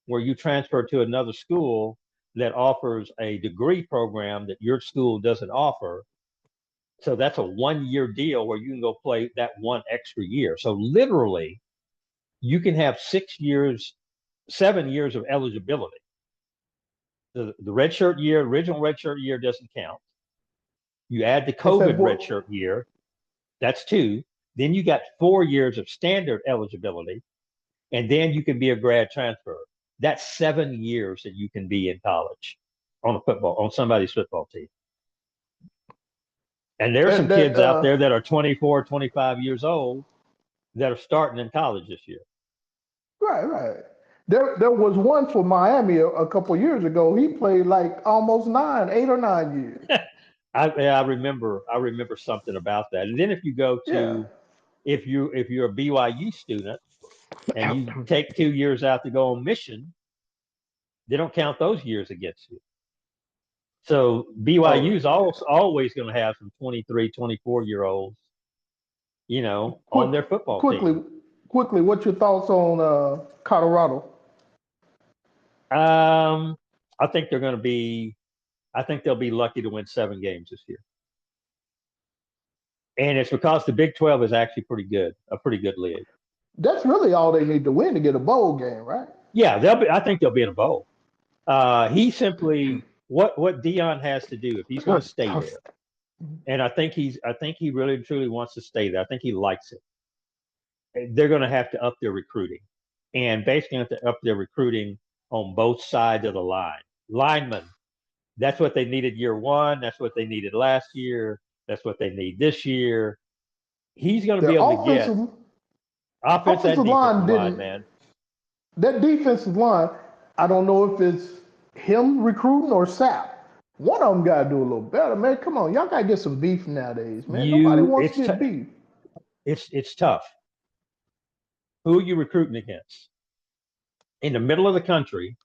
Speaker 2: where you transfer to another school that offers a degree program that your school doesn't offer. So that's a 1 year deal where you can go play that one extra year. So literally, you can have 6 years, 7 years of eligibility. The red shirt year, original red shirt year doesn't count. You add the
Speaker 1: What's that
Speaker 2: COVID
Speaker 1: boy?
Speaker 2: red shirt year, that's 2. Then you got 4 years of standard eligibility, and then you can be a grad transfer. That's 7 years that you can be in college on somebody's football team. And there are some
Speaker 1: That
Speaker 2: kids out there that are 24, 25 years old that are starting in college this year.
Speaker 1: right. There was one for Miami a couple years ago. He played like almost 8 or 9 years.
Speaker 2: I remember something about that. And then if you go
Speaker 1: Yeah.
Speaker 2: to if you're a BYU student and you take 2 years out to go on mission, they don't count those years against you. So BYU is
Speaker 1: Oh,
Speaker 2: always going to have some 23, 24-year-olds,
Speaker 1: quick,
Speaker 2: on their football team.
Speaker 1: quickly, what's your thoughts on Colorado?
Speaker 2: Um, I think they'll be lucky to win 7 games this year. And it's because the Big 12 is actually a pretty good league.
Speaker 1: That's really all they need to win to get a bowl game, right?
Speaker 2: Yeah, I think they'll be in a bowl. He simply what Dion has to do if he's going to stay there, and I think he really and truly wants to stay there. I think he likes it. They're going to have to up their recruiting, and basically have to up their recruiting on both sides of the line. Linemen, that's what they needed year one. That's what they needed last year. That's what they need this year. He's going to be
Speaker 1: Their
Speaker 2: able to get offense and
Speaker 1: offensive
Speaker 2: defensive
Speaker 1: line
Speaker 2: line,
Speaker 1: didn't.
Speaker 2: man.
Speaker 1: That defensive line, I don't know if it's him recruiting or Sap. One of them got to do a little better, man. Come on, y'all got to get some beef nowadays, man. Nobody
Speaker 2: You,
Speaker 1: wants to
Speaker 2: it's
Speaker 1: get beef.
Speaker 2: it's tough. Who are you recruiting against? In the middle of the country,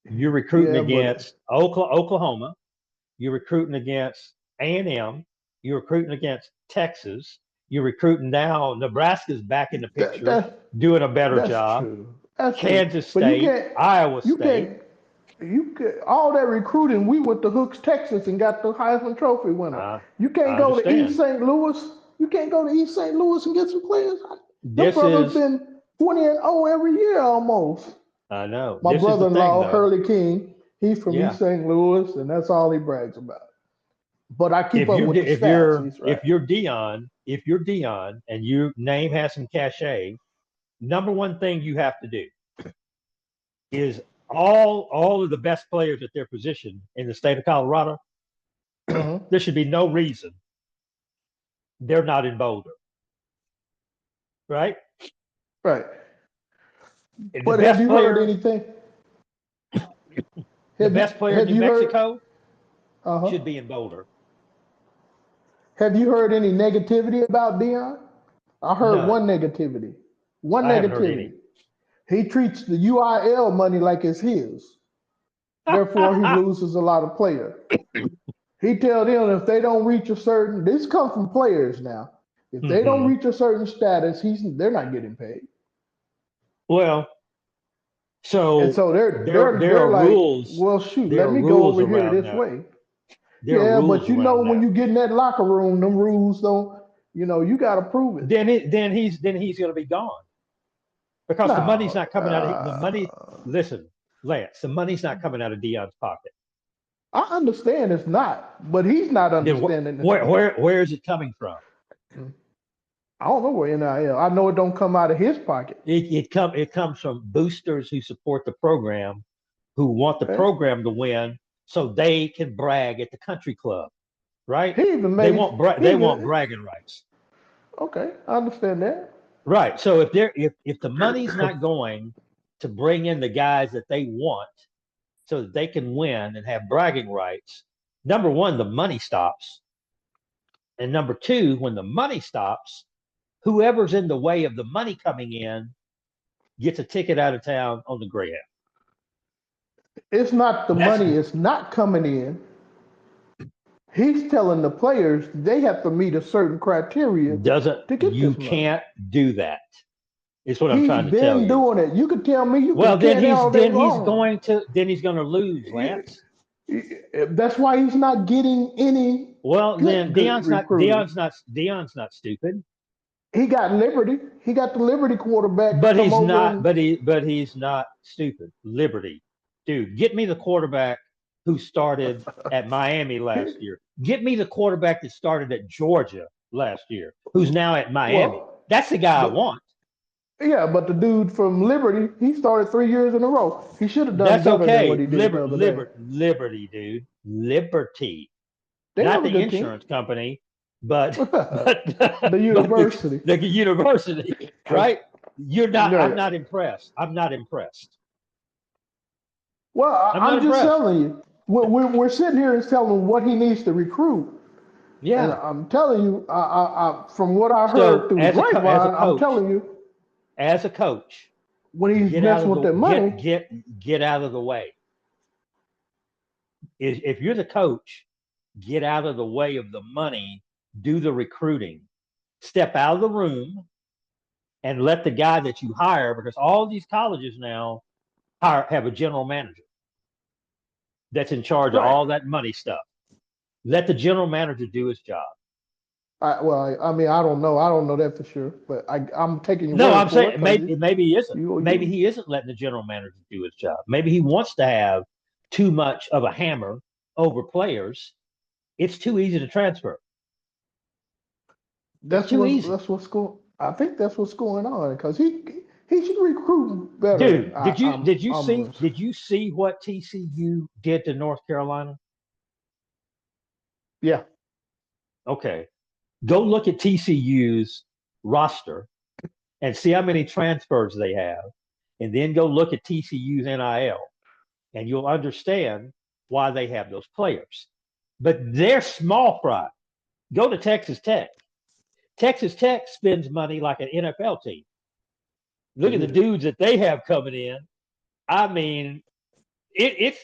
Speaker 2: you're recruiting
Speaker 1: Yeah, but
Speaker 2: against Oklahoma. You're recruiting against A&M. You're recruiting against Texas. You're recruiting now. Nebraska's back in the
Speaker 1: that,
Speaker 2: picture,
Speaker 1: that
Speaker 2: doing a better
Speaker 1: that's
Speaker 2: job.
Speaker 1: true. That's true.
Speaker 2: Kansas
Speaker 1: But
Speaker 2: State, Iowa
Speaker 1: you
Speaker 2: State.
Speaker 1: can't, all that recruiting. We went to Hooks, Texas, and got the Heisman Trophy winner. You can't
Speaker 2: I
Speaker 1: go to East
Speaker 2: understand.
Speaker 1: St. Louis. You can't go to East St. Louis and get some players. Them
Speaker 2: This
Speaker 1: brothers
Speaker 2: is,
Speaker 1: been 20-0 every year almost.
Speaker 2: I know.
Speaker 1: My
Speaker 2: This is the thing,
Speaker 1: brother-in-law,
Speaker 2: though.
Speaker 1: Hurley King, he's from
Speaker 2: Yeah.
Speaker 1: East St. Louis, and that's all he brags about. But I keep
Speaker 2: If
Speaker 1: up
Speaker 2: you're
Speaker 1: with the
Speaker 2: if
Speaker 1: stats.
Speaker 2: you're
Speaker 1: He's right.
Speaker 2: if you're Dion, and your name has some cachet, number one thing you have to do is all of the best players at their position in the state of Colorado.
Speaker 1: Mm-hmm.
Speaker 2: There should be no reason they're not in Boulder, right?
Speaker 1: Right.
Speaker 2: And
Speaker 1: But have you heard anything?
Speaker 2: the best player in
Speaker 1: Have
Speaker 2: New
Speaker 1: you heard?
Speaker 2: Mexico
Speaker 1: Uh-huh.
Speaker 2: should be in Boulder.
Speaker 1: Have you heard any negativity about Dion? I heard
Speaker 2: None.
Speaker 1: one negativity. One
Speaker 2: I haven't heard
Speaker 1: negativity.
Speaker 2: any.
Speaker 1: He treats the UIL money like it's his. Therefore, he loses a lot of players. He tell them if they don't reach a certain, this comes from players now. If they don't
Speaker 2: Mm-hmm.
Speaker 1: reach a certain status, they're not getting paid.
Speaker 2: Well,
Speaker 1: And
Speaker 2: so
Speaker 1: so
Speaker 2: there
Speaker 1: they're
Speaker 2: are
Speaker 1: like,
Speaker 2: rules.
Speaker 1: well, shoot,
Speaker 2: There
Speaker 1: let
Speaker 2: are
Speaker 1: me go
Speaker 2: rules
Speaker 1: over here
Speaker 2: around
Speaker 1: this
Speaker 2: that.
Speaker 1: way.
Speaker 2: There are
Speaker 1: Yeah, but
Speaker 2: rules around
Speaker 1: when
Speaker 2: that.
Speaker 1: you get in that locker room, them rules don't. You got to prove it.
Speaker 2: Then he's going to be gone because the money's
Speaker 1: No,
Speaker 2: not coming out of the money. Listen, Lance, the money's not coming out of Dion's pocket.
Speaker 1: I understand it's not, but he's not
Speaker 2: Then
Speaker 1: understanding it.
Speaker 2: where is it coming from?
Speaker 1: I don't know where NIL. I know it don't come out of his pocket.
Speaker 2: It comes from boosters who support the program, who want the
Speaker 1: Okay.
Speaker 2: program to win, so they can brag at the country club. right?
Speaker 1: He even
Speaker 2: They
Speaker 1: made.
Speaker 2: want
Speaker 1: He
Speaker 2: they want
Speaker 1: even.
Speaker 2: bragging rights.
Speaker 1: Okay, I understand that.
Speaker 2: Right. So if the money's not going to bring in the guys that they want so that they can win and have bragging rights, number one, the money stops. And number two, when the money stops, whoever's in the way of the money coming in gets a ticket out of town on the Greyhound.
Speaker 1: It's not the
Speaker 2: That's
Speaker 1: money. It's not coming in. He's telling the players they have to meet a certain criteria
Speaker 2: doesn't
Speaker 1: to get
Speaker 2: you
Speaker 1: this money.
Speaker 2: can't do that. Is what I'm
Speaker 1: He's
Speaker 2: trying to tell
Speaker 1: been
Speaker 2: you.
Speaker 1: doing it. You can tell me, you
Speaker 2: Well,
Speaker 1: can
Speaker 2: then
Speaker 1: tear that
Speaker 2: he's
Speaker 1: all day
Speaker 2: then he's
Speaker 1: long.
Speaker 2: going to lose, Lance.
Speaker 1: That's why he's not getting any
Speaker 2: Well, then
Speaker 1: good recruiting.
Speaker 2: Dion's not stupid.
Speaker 1: He got Liberty. He got the Liberty quarterback to
Speaker 2: But
Speaker 1: come
Speaker 2: he's
Speaker 1: over
Speaker 2: not.
Speaker 1: and
Speaker 2: He's not stupid. Liberty, dude, get me the quarterback who started at Miami last year. Get me the quarterback that started at Georgia last year, who's now at Miami.
Speaker 1: well,
Speaker 2: That's the guy I
Speaker 1: but
Speaker 2: want.
Speaker 1: yeah, but the dude from Liberty, he started 3 years in a row. He should have done
Speaker 2: That's
Speaker 1: better than what
Speaker 2: okay.
Speaker 1: he did the other day.
Speaker 2: Liberty, dude. Liberty,
Speaker 1: They
Speaker 2: not
Speaker 1: have a
Speaker 2: the
Speaker 1: good team.
Speaker 2: insurance company, but
Speaker 1: The
Speaker 2: but
Speaker 1: university.
Speaker 2: the university, right? You're not. I'm
Speaker 1: Right.
Speaker 2: not impressed. I'm not impressed.
Speaker 1: Well,
Speaker 2: I'm not
Speaker 1: I'm just
Speaker 2: impressed.
Speaker 1: telling you. We're sitting here and telling him what he needs to recruit. And
Speaker 2: Yeah.
Speaker 1: I'm telling you, from what I heard
Speaker 2: So
Speaker 1: through the
Speaker 2: as a
Speaker 1: grapevine, I'm
Speaker 2: coach,
Speaker 1: telling you, when he's
Speaker 2: get out
Speaker 1: messing
Speaker 2: of
Speaker 1: with
Speaker 2: the
Speaker 1: that money,
Speaker 2: get out of the way. If you're the coach, get out of the way of the money. Do the recruiting. Step out of the room and let the guy that you hire, because all these colleges now have a general manager that's in charge of
Speaker 1: right?
Speaker 2: all that money stuff. Let the general manager do his job.
Speaker 1: I mean, I don't know. I don't know that for sure, but I'm taking your
Speaker 2: No,
Speaker 1: word
Speaker 2: I'm
Speaker 1: for it
Speaker 2: saying
Speaker 1: because
Speaker 2: maybe he isn't. Maybe
Speaker 1: you
Speaker 2: he isn't letting the general manager do his job. Maybe he wants to have too much of a hammer over players. It's too easy to transfer. It's too easy.
Speaker 1: that's what's going. I think that's what's going on because he should recruit better.
Speaker 2: Dude, did you see
Speaker 1: I'm
Speaker 2: what TCU did to North Carolina?
Speaker 1: yeah.
Speaker 2: Okay. Go look at TCU's roster and see how many transfers they have, and then go look at TCU's NIL, and you'll understand why they have those players. But they're small fry. Go to Texas Tech. Texas Tech spends money like an NFL team. Look at the
Speaker 1: Yeah.
Speaker 2: dudes that they have coming in. I mean, it's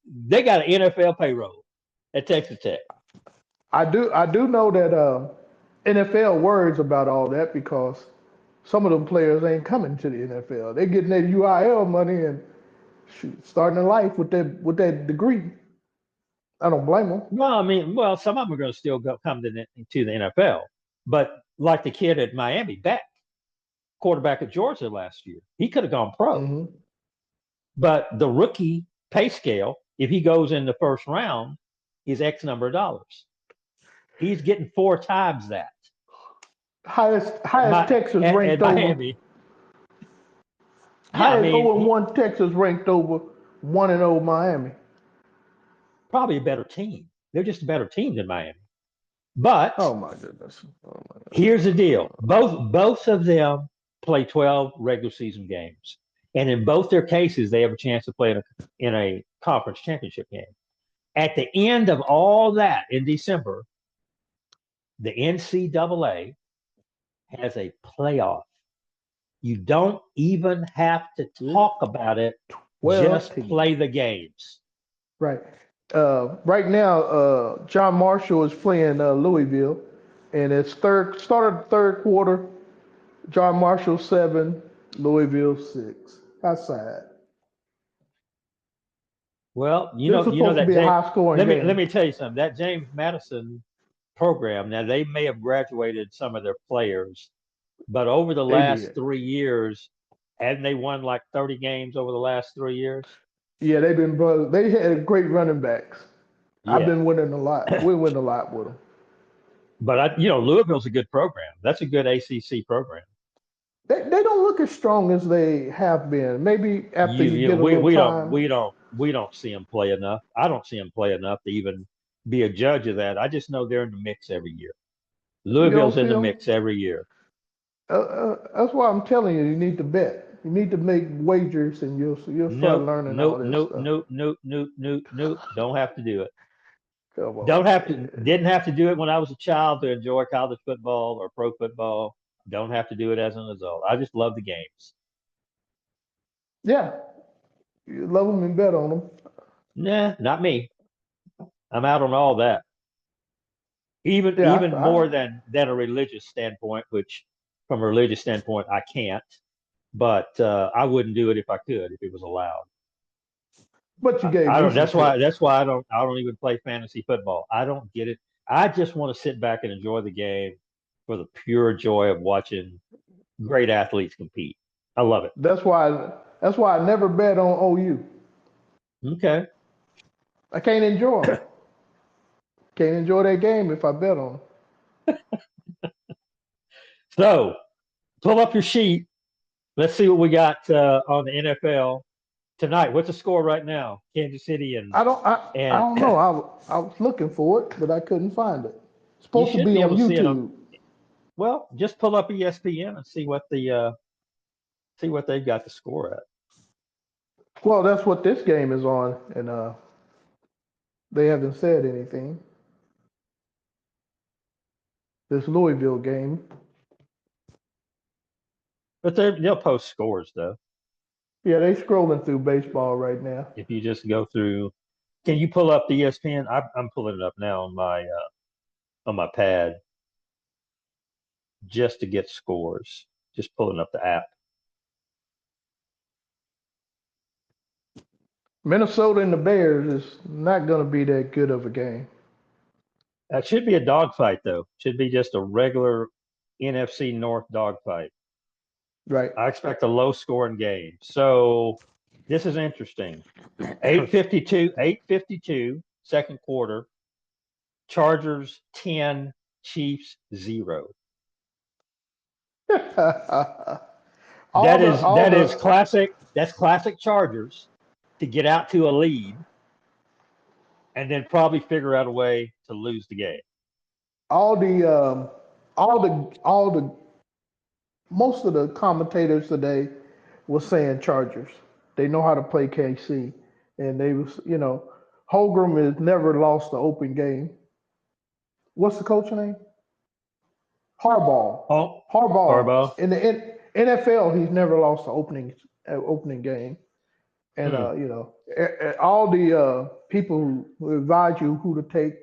Speaker 2: they got an NFL payroll at Texas Tech.
Speaker 1: I do know that NFL worries about all that because some of them players ain't coming to the NFL. They're getting their UIL money and shoot, starting a life with that degree. I don't blame them.
Speaker 2: Well, I mean, some of them are going to still come to the NFL, but like the kid at Miami, Beck, quarterback at Georgia last year, he could have gone pro.
Speaker 1: Hmm.
Speaker 2: But the rookie pay scale, if he goes in the first round, is X number of dollars. He's getting 4 times that
Speaker 1: Highest Texas
Speaker 2: at
Speaker 1: ranked over.
Speaker 2: Miami. Yeah, I
Speaker 1: Highest
Speaker 2: mean,
Speaker 1: 0-1 Texas ranked over 1-0 Miami.
Speaker 2: probably a better team. They're just a better team than Miami. But
Speaker 1: Oh my goodness. Oh my
Speaker 2: here's the deal:
Speaker 1: goodness.
Speaker 2: both of them play 12 regular season games, and in both their cases, they have a chance to play in a conference championship game. At the end of all that in December, the NCAA has a playoff. You don't even have to
Speaker 1: Yeah.
Speaker 2: talk about it,
Speaker 1: 12
Speaker 2: just
Speaker 1: teams.
Speaker 2: play the games.
Speaker 1: Right. Right now, John Marshall is playing Louisville, and it's started the third quarter. John Marshall 7, Louisville 6. That's sad.
Speaker 2: Well,
Speaker 1: This was
Speaker 2: you know
Speaker 1: supposed to
Speaker 2: that
Speaker 1: be a high scoring
Speaker 2: let
Speaker 1: game.
Speaker 2: me tell you something. That James Madison program, now they may have graduated some of their players, but over the
Speaker 1: They
Speaker 2: last
Speaker 1: did.
Speaker 2: 3 years, hadn't they won like 30 games over the last 3 years?
Speaker 1: Yeah, they've been brothers. They had great running backs. I've
Speaker 2: Yeah.
Speaker 1: been winning a lot. We win a lot with them.
Speaker 2: But Louisville's a good program. That's a good ACC program.
Speaker 1: They don't look as strong as they have been. Maybe after you get a little time.
Speaker 2: We don't see them play enough. I don't see them play enough to even be a judge of that. I just know they're in the mix every year.
Speaker 1: You don't
Speaker 2: Louisville's in the
Speaker 1: feel?
Speaker 2: mix every year.
Speaker 1: That's why I'm telling you, you need to bet. You need to make wagers, and you'll start
Speaker 2: Nope,
Speaker 1: learning all
Speaker 2: nope,
Speaker 1: this
Speaker 2: nope,
Speaker 1: stuff.
Speaker 2: nope, nope, nope, nope, nope. Don't have to do it.
Speaker 1: Come
Speaker 2: Don't
Speaker 1: on,
Speaker 2: have to.
Speaker 1: man.
Speaker 2: Didn't have to do it when I was a child to enjoy college football or pro football. Don't have to do it as an adult. I just love the games.
Speaker 1: Yeah, you love them and bet on them.
Speaker 2: Nah, not me. I'm out on all that. Even
Speaker 1: Yeah,
Speaker 2: even more than a religious standpoint, which from a religious standpoint I can't. But I wouldn't do it if I could, if it was allowed.
Speaker 1: but you gave
Speaker 2: I
Speaker 1: me
Speaker 2: don't.
Speaker 1: some
Speaker 2: That's why I don't even play fantasy football. I don't get it. I just want to sit back and enjoy the game for the pure joy of watching great athletes compete. I love it.
Speaker 1: That's why I never bet on OU.
Speaker 2: Okay.
Speaker 1: I can't enjoy them. Can't enjoy that game if I bet on them.
Speaker 2: So pull up your sheet. Let's see what we got on the NFL tonight. What's the score right now? Kansas City and
Speaker 1: I
Speaker 2: and
Speaker 1: don't know. I was looking for it, but I couldn't find it. It's
Speaker 2: you
Speaker 1: supposed to
Speaker 2: should
Speaker 1: be
Speaker 2: be
Speaker 1: on
Speaker 2: able to see it on.
Speaker 1: YouTube.
Speaker 2: Well, just pull up ESPN and see what they've got the score at.
Speaker 1: Well, that's what this game is on, and they haven't said anything. This Louisville game.
Speaker 2: But they'll post scores though.
Speaker 1: Yeah, they scrolling through baseball right now.
Speaker 2: If you just go through, can you pull up the ESPN? I'm pulling it up now on my pad just to get scores. Just pulling up the app.
Speaker 1: Minnesota and the Bears is not going to be that good of a game.
Speaker 2: That should be a dogfight though. Should be just a regular NFC North dogfight.
Speaker 1: Right.
Speaker 2: I expect a low scoring game. So this is interesting. 8:52, second quarter. Chargers 10, Chiefs 0.
Speaker 1: all the all
Speaker 2: That is
Speaker 1: the
Speaker 2: classic. That's classic Chargers to get out to a lead and then probably figure out a way to lose the game.
Speaker 1: all the all the most of the commentators today was saying Chargers. They know how to play KC, and they was Holgram has never lost the open game. What's the coach name? Harbaugh.
Speaker 2: Oh,
Speaker 1: Harbaugh
Speaker 2: Harbaugh.
Speaker 1: in the NFL, he's never lost the opening game. And
Speaker 2: Hmm.
Speaker 1: all the people who advise you who to take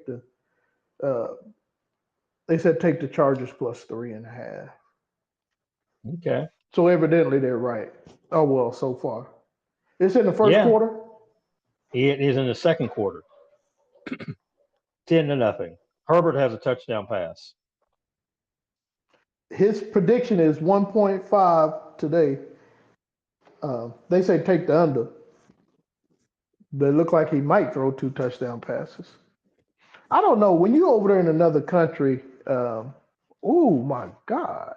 Speaker 1: uh, they said take the Chargers plus 3.5.
Speaker 2: Okay.
Speaker 1: So evidently they're right. Oh well, so far it's in the first
Speaker 2: Yeah,
Speaker 1: quarter.
Speaker 2: it is in the second quarter. 10-0. Herbert has a touchdown pass.
Speaker 1: His prediction is 1.5 today. They say take the under. They look like he might throw 2 touchdown passes. I don't know. When you over there in another country, oh my God,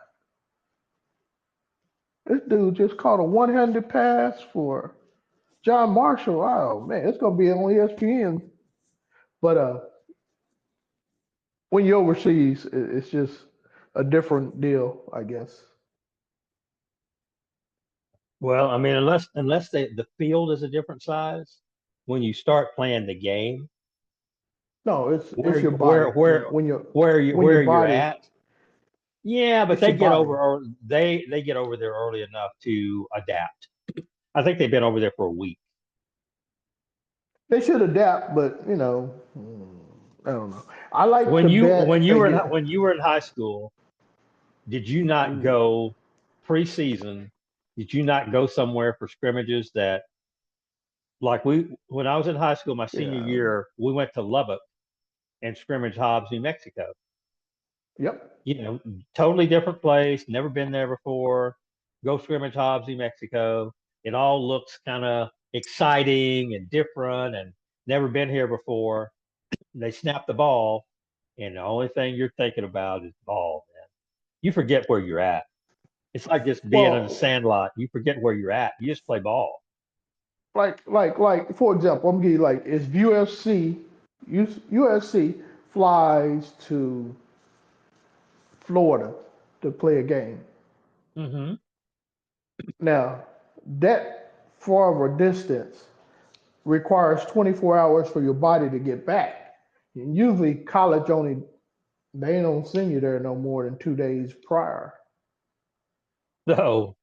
Speaker 1: this dude just caught a one-handed pass for John Marshall. Oh man, it's gonna be on ESPN. But when you're overseas, it's just a different deal, I guess.
Speaker 2: Well, I mean, unless the field is a different size, when you start playing the game,
Speaker 1: No,
Speaker 2: where
Speaker 1: it's your
Speaker 2: where
Speaker 1: body.
Speaker 2: where
Speaker 1: When your
Speaker 2: where you're
Speaker 1: body,
Speaker 2: at. Yeah, but
Speaker 1: it's your body.
Speaker 2: they get over there early enough to adapt. I think they've been over there for a week.
Speaker 1: They should adapt, but I don't know. I like to bet again.
Speaker 2: When you were in high school, did you not
Speaker 1: Ooh,
Speaker 2: go preseason? Did you not go somewhere for scrimmages that like we when I was in high school my senior
Speaker 1: yeah.
Speaker 2: year, we went to Lubbock and scrimmage Hobbs, New Mexico.
Speaker 1: Yep.
Speaker 2: You know, totally different place, never been there before. Go scrimmage Hobbs, New Mexico. It all looks kind of exciting and different and never been here before. They snap the ball, and the only thing you're thinking about is ball, man. You forget where you're at. It's like just being in a
Speaker 1: Well,
Speaker 2: sandlot. You forget where you're at. You just play ball.
Speaker 1: like for example, I'm gonna give you like it's UFC USC flies to Florida to play a game.
Speaker 2: Mm-hmm.
Speaker 1: Now, that far of a distance requires 24 hours for your body to get back. And usually, college only they don't send you there no more than 2 days prior.
Speaker 2: So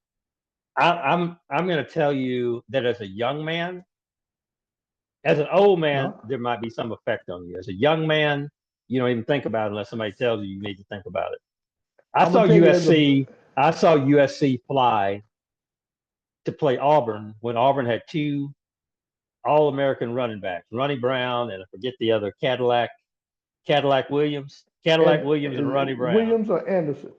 Speaker 2: I'm going to tell you that as a young man, as an old man,
Speaker 1: No,
Speaker 2: there might be some effect on you. As a young man, you don't even think about it unless somebody tells you you need to think about it. I
Speaker 1: I'm
Speaker 2: saw
Speaker 1: gonna tell you as a
Speaker 2: USC. I saw USC fly to play Auburn when Auburn had two All-American running backs, Ronnie Brown and I forget the other Cadillac
Speaker 1: and
Speaker 2: Williams and Ronnie Brown,
Speaker 1: Williams or Anderson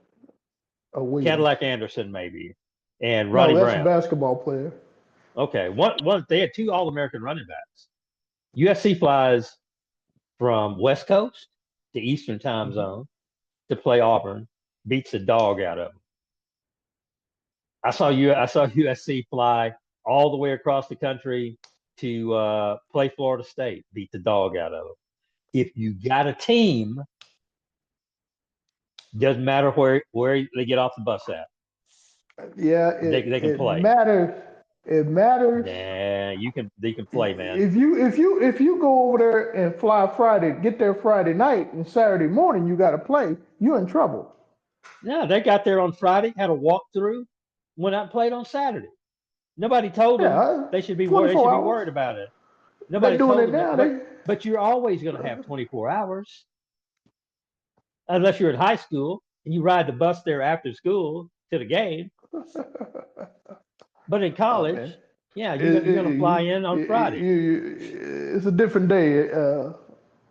Speaker 1: or Williams.
Speaker 2: Cadillac Anderson maybe, and
Speaker 1: No,
Speaker 2: Ronnie
Speaker 1: that's a
Speaker 2: Brown.
Speaker 1: basketball player.
Speaker 2: Okay, one they had two All-American running backs. USC flies from West Coast to Eastern Time
Speaker 1: Mhm.
Speaker 2: Zone to play Auburn, beats the dog out of them. I saw USC fly all the way across the country to play Florida State, beat the dog out of them. If you got a team, doesn't matter where they get off the bus at,
Speaker 1: Yeah,
Speaker 2: they can
Speaker 1: it
Speaker 2: play.
Speaker 1: matters. It matters.
Speaker 2: Nah, they can play, man.
Speaker 1: If you go over there and fly Friday, get there Friday night and Saturday morning, you got to play. You're in trouble.
Speaker 2: Yeah, they got there on Friday, had a walkthrough, went out and played on Saturday. Nobody told them
Speaker 1: Yeah,
Speaker 2: they should be they
Speaker 1: 24
Speaker 2: should be
Speaker 1: hours.
Speaker 2: worried about it.
Speaker 1: They
Speaker 2: Nobody
Speaker 1: doing
Speaker 2: told
Speaker 1: it
Speaker 2: them that,
Speaker 1: now.
Speaker 2: but you're always going to have 24 hours unless you're in high school and you ride the bus there after school to the game. But in
Speaker 1: Oh man,
Speaker 2: college, yeah, you're going to fly in on Friday.
Speaker 1: it's a different day.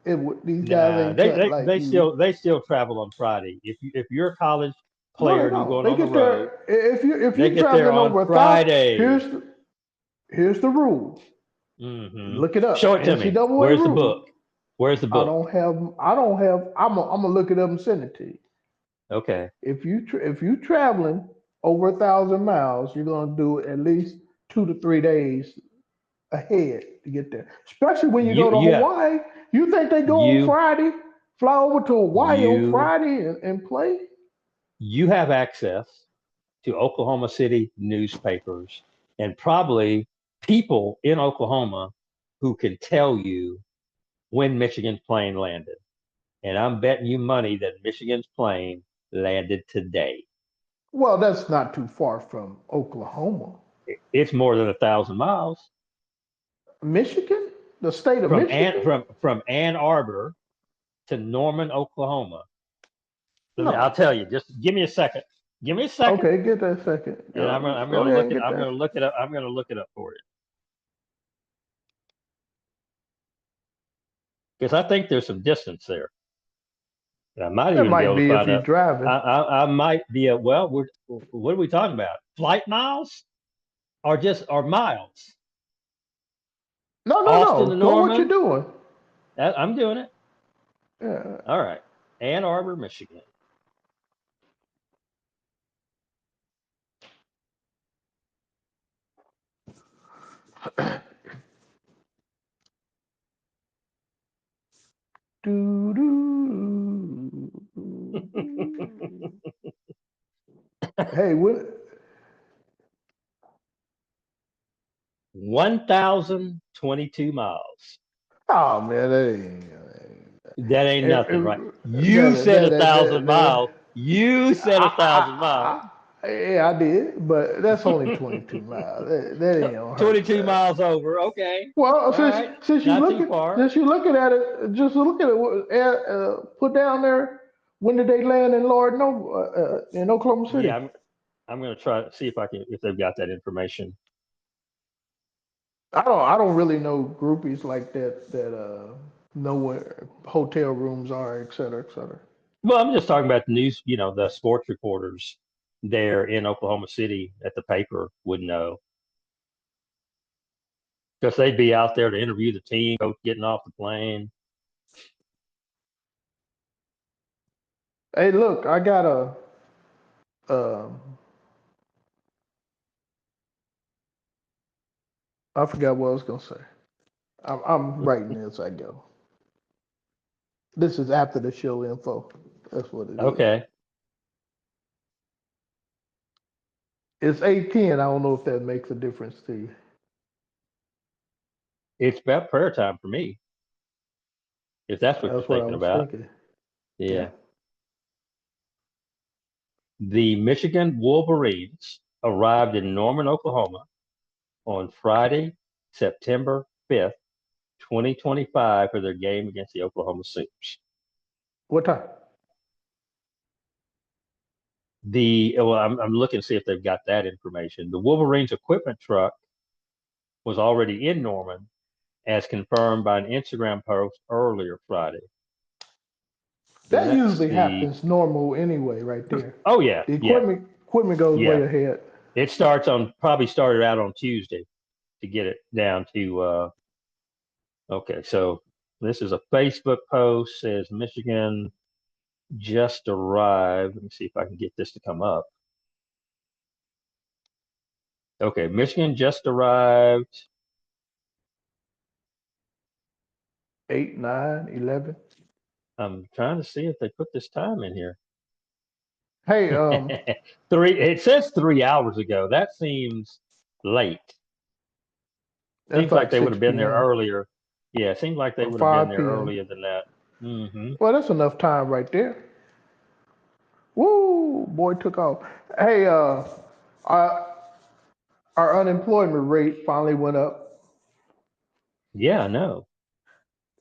Speaker 1: These guys
Speaker 2: Nah,
Speaker 1: ain't cut like you.
Speaker 2: they still travel on Friday. If you're a college
Speaker 1: No,
Speaker 2: player
Speaker 1: they
Speaker 2: and you're
Speaker 1: don't.
Speaker 2: going
Speaker 1: They
Speaker 2: on the
Speaker 1: get
Speaker 2: road,
Speaker 1: there if
Speaker 2: they
Speaker 1: you
Speaker 2: get there
Speaker 1: traveling
Speaker 2: on
Speaker 1: over 1,000.
Speaker 2: Friday.
Speaker 1: Here's the rule.
Speaker 2: Hmm.
Speaker 1: Look it
Speaker 2: Show
Speaker 1: up.
Speaker 2: it to me.
Speaker 1: NCAA
Speaker 2: Where's the book?
Speaker 1: rule.
Speaker 2: Where's the book?
Speaker 1: I don't have. I'm gonna look it up and send it to you.
Speaker 2: Okay.
Speaker 1: If you traveling over 1,000 miles, you're gonna do at least 2 to 3 days ahead to get there. Especially when you
Speaker 2: You
Speaker 1: go to
Speaker 2: you
Speaker 1: Hawaii. You think they go on
Speaker 2: you
Speaker 1: Friday? Fly over to Hawaii on
Speaker 2: you
Speaker 1: Friday and play?
Speaker 2: you have access to Oklahoma City newspapers and probably people in Oklahoma who can tell you when Michigan's plane landed. And I'm betting you money that Michigan's plane landed today.
Speaker 1: Well, that's not too far from Oklahoma.
Speaker 2: It's more than 1,000 miles
Speaker 1: Michigan? The state of Michigan?
Speaker 2: From Ann Arbor to Norman, Oklahoma. I'll
Speaker 1: No.
Speaker 2: tell you. Just give me a second. Give me a second,
Speaker 1: Okay, get that second.
Speaker 2: and
Speaker 1: Go ahead and get
Speaker 2: I'm
Speaker 1: that.
Speaker 2: gonna look it up. I'm gonna look it up for you because I think there's some distance there. I might
Speaker 1: That
Speaker 2: even be
Speaker 1: might
Speaker 2: able to
Speaker 1: be if
Speaker 2: find
Speaker 1: you're
Speaker 2: out.
Speaker 1: driving.
Speaker 2: I might be a well. What are we talking about? Flight miles or just or miles?
Speaker 1: No, no,
Speaker 2: Austin
Speaker 1: no.
Speaker 2: to
Speaker 1: Go what you're
Speaker 2: Norman.
Speaker 1: doing.
Speaker 2: I'm doing it.
Speaker 1: Yeah.
Speaker 2: All right. Ann Arbor, Michigan.
Speaker 1: Do, do, Hey, what?
Speaker 2: 1,022 miles.
Speaker 1: Oh man, that ain't.
Speaker 2: That ain't nothing, right? You
Speaker 1: That,
Speaker 2: said a
Speaker 1: that, that,
Speaker 2: thousand
Speaker 1: that,
Speaker 2: miles.
Speaker 1: that,
Speaker 2: You said a thousand miles.
Speaker 1: yeah, I did, but that's only 22 miles. That ain't gonna hurt.
Speaker 2: 22 miles over. Okay.
Speaker 1: Well,
Speaker 2: All right. Not too far.
Speaker 1: since you looking at it, just look at it. Put down there. When did they land in Lord No in Oklahoma
Speaker 2: Yeah,
Speaker 1: City?
Speaker 2: I'm gonna try to see if I can if they've got that information.
Speaker 1: I don't really know groupies like that know where hotel rooms are, et cetera, et cetera.
Speaker 2: Well, I'm just talking about the news, the sports reporters there in Oklahoma City at the paper would know. Because they'd be out there to interview the team, coach getting off the plane.
Speaker 1: Hey, look, I got um I forgot what I was gonna say. I'm writing as I go. This is after the show info. That's what it is.
Speaker 2: Okay.
Speaker 1: It's 8:10. I don't know if that makes a difference to you.
Speaker 2: It's about prayer time for me, if that's what you're
Speaker 1: That's what I
Speaker 2: thinking
Speaker 1: was
Speaker 2: about.
Speaker 1: thinking. Yeah.
Speaker 2: Yeah. The Michigan Wolverines arrived in Norman, Oklahoma on Friday, September 5th, 2025 for their game against the Oklahoma Sooners.
Speaker 1: What time?
Speaker 2: I'm looking to see if they've got that information. The Wolverines equipment truck was already in Norman, as confirmed by an Instagram post earlier Friday.
Speaker 1: That
Speaker 2: Let's
Speaker 1: usually
Speaker 2: see.
Speaker 1: happens normal anyway, right there.
Speaker 2: Oh yeah,
Speaker 1: The
Speaker 2: yeah,
Speaker 1: equipment goes way
Speaker 2: yeah.
Speaker 1: ahead.
Speaker 2: It probably started out on Tuesday to get it down to. Okay, so this is a Facebook post, says Michigan just arrived. Let me see if I can get this to come up. Okay, Michigan just arrived.
Speaker 1: 8, 9, 11.
Speaker 2: I'm trying to see if they put this time in here.
Speaker 1: Hey,
Speaker 2: It says 3 hours ago. That seems late.
Speaker 1: that's
Speaker 2: Seems like
Speaker 1: like
Speaker 2: they would have
Speaker 1: 6
Speaker 2: been there
Speaker 1: p.m.
Speaker 2: earlier. Yeah, it seems like they
Speaker 1: or
Speaker 2: would have been there
Speaker 1: 5 p.m.
Speaker 2: earlier than that. Hmm.
Speaker 1: Well, that's enough time right there. Woo, boy took off. Hey, our, our unemployment rate finally went up.
Speaker 2: Yeah, I know.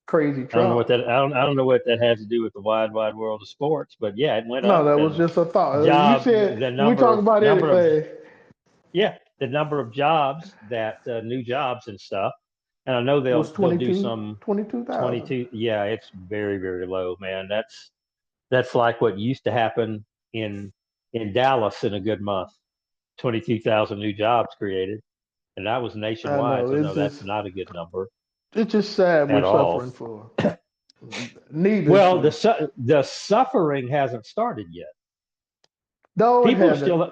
Speaker 1: Crazy
Speaker 2: I don't know what
Speaker 1: Trump.
Speaker 2: that. I don't know what that has to do with the wide world of sports, but yeah, it went
Speaker 1: No,
Speaker 2: up,
Speaker 1: that was
Speaker 2: and
Speaker 1: just a thought. You said
Speaker 2: the
Speaker 1: we talk about
Speaker 2: number of
Speaker 1: anything.
Speaker 2: yeah, the number of jobs that new jobs and stuff. And I know
Speaker 1: Was
Speaker 2: they'll do
Speaker 1: 22,
Speaker 2: some
Speaker 1: 22,000.
Speaker 2: 22. Yeah, it's very low, man. That's like what used to happen in Dallas in a good month. 22,000 new jobs created, and that was
Speaker 1: I
Speaker 2: nationwide.
Speaker 1: know.
Speaker 2: So no, that's not a good number
Speaker 1: It's just sad we're
Speaker 2: at all.
Speaker 1: suffering for
Speaker 2: Well,
Speaker 1: needlessly.
Speaker 2: the suffering hasn't started yet.
Speaker 1: No, it
Speaker 2: People are
Speaker 1: hasn't.
Speaker 2: still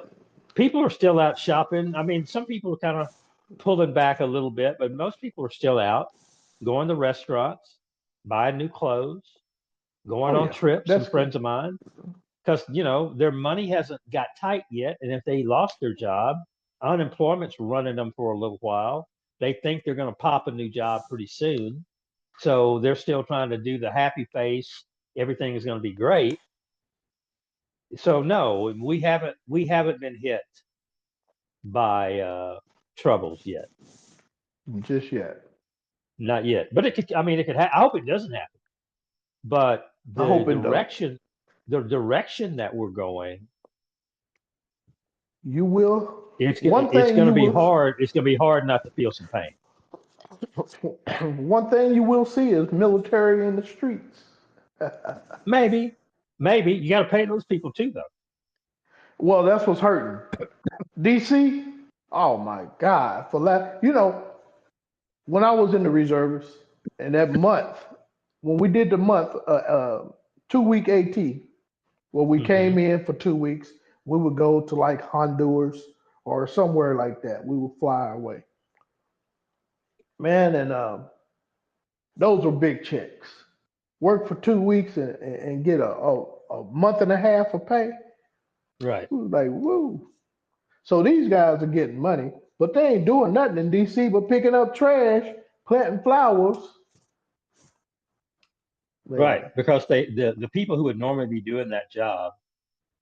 Speaker 2: people are still out shopping. I mean, some people are kind of pulling back a little bit, but most people are still out going to restaurants, buying new clothes, going
Speaker 1: Oh
Speaker 2: on
Speaker 1: yeah,
Speaker 2: trips. Some
Speaker 1: that's good.
Speaker 2: friends of mine, because their money hasn't got tight yet, and if they lost their job, unemployment's running them for a little while. They think they're going to pop a new job pretty soon, so they're still trying to do the happy face. Everything is going to be great. So no, we haven't been hit by troubles yet,
Speaker 1: Just yet.
Speaker 2: not yet. But it could. I mean, it could. I hope it doesn't happen. But
Speaker 1: I hope it don't.
Speaker 2: the direction that we're going,
Speaker 1: You will. One
Speaker 2: it's
Speaker 1: thing
Speaker 2: going to
Speaker 1: you
Speaker 2: be
Speaker 1: will.
Speaker 2: hard. It's going to be hard not to feel some pain.
Speaker 1: One thing you will see is military in the streets.
Speaker 2: Maybe, maybe you got to pay those people too, though.
Speaker 1: Well, that's what's hurting. DC. Oh my God. When I was in the reserves, and that month, when we did the month, 2 week AT, where we
Speaker 2: Hmm.
Speaker 1: came in for 2 weeks, we would go to like Honduras or somewhere like that. We would fly away, man, and those were big checks. Work for 2 weeks and get a month and a half of pay.
Speaker 2: Right,
Speaker 1: We was like, woo. So these guys are getting money, but they ain't doing nothing in DC but picking up trash, planting flowers.
Speaker 2: right.
Speaker 1: Man,
Speaker 2: Because the people who would normally be doing that job,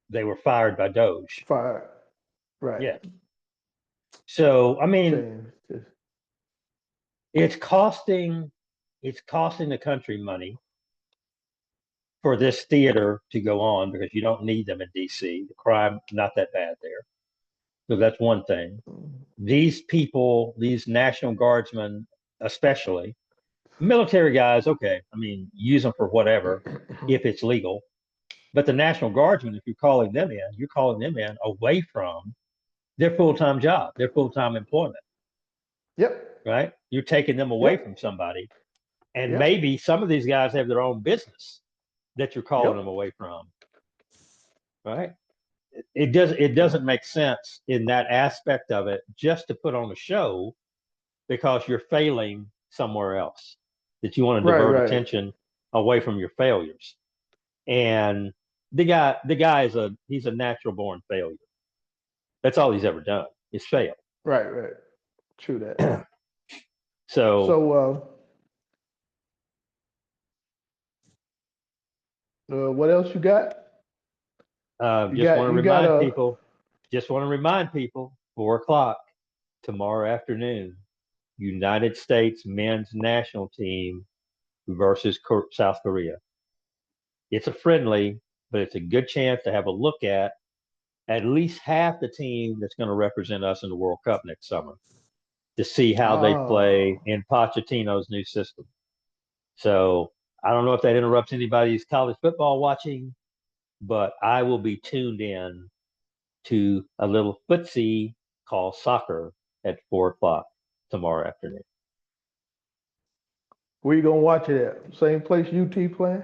Speaker 2: they were fired by Doge.
Speaker 1: fire. Right.
Speaker 2: Yeah. So I mean,
Speaker 1: Saying just
Speaker 2: it's costing it's costing the country money for this theater to go on because you don't need them in DC. The crime not that bad there. So that's one thing. These people, these National Guardsmen, especially military guys, okay, I mean, use them for whatever if it's legal. But the National Guardsmen, if you're calling them in away from their full time job, their full time employment,
Speaker 1: yep,
Speaker 2: right? You're taking them away from
Speaker 1: yep,
Speaker 2: somebody. And
Speaker 1: yep,
Speaker 2: maybe some of these guys have their own business that you're calling them
Speaker 1: yep.
Speaker 2: away from, right? It doesn't make sense in that aspect of it just to put on a show because you're failing somewhere else that you want to
Speaker 1: Right,
Speaker 2: divert
Speaker 1: right.
Speaker 2: attention away from your failures. And the guy he's a natural born failure. That's all he's ever done is fail.
Speaker 1: Right. True that.
Speaker 2: So
Speaker 1: what else you got?
Speaker 2: just want to
Speaker 1: You got
Speaker 2: remind
Speaker 1: a.
Speaker 2: people, 4 o'clock tomorrow afternoon, United States men's national team versus South Korea. It's a friendly, but it's a good chance to have a look at least half the team that's going to represent us in the World Cup next summer to see how they play in Pochettino's new system. So I don't know if that interrupts anybody's college football watching, but I will be tuned in to a little footsie called soccer at 4 o'clock tomorrow afternoon.
Speaker 1: Where you gonna watch it at? Same place UT playing?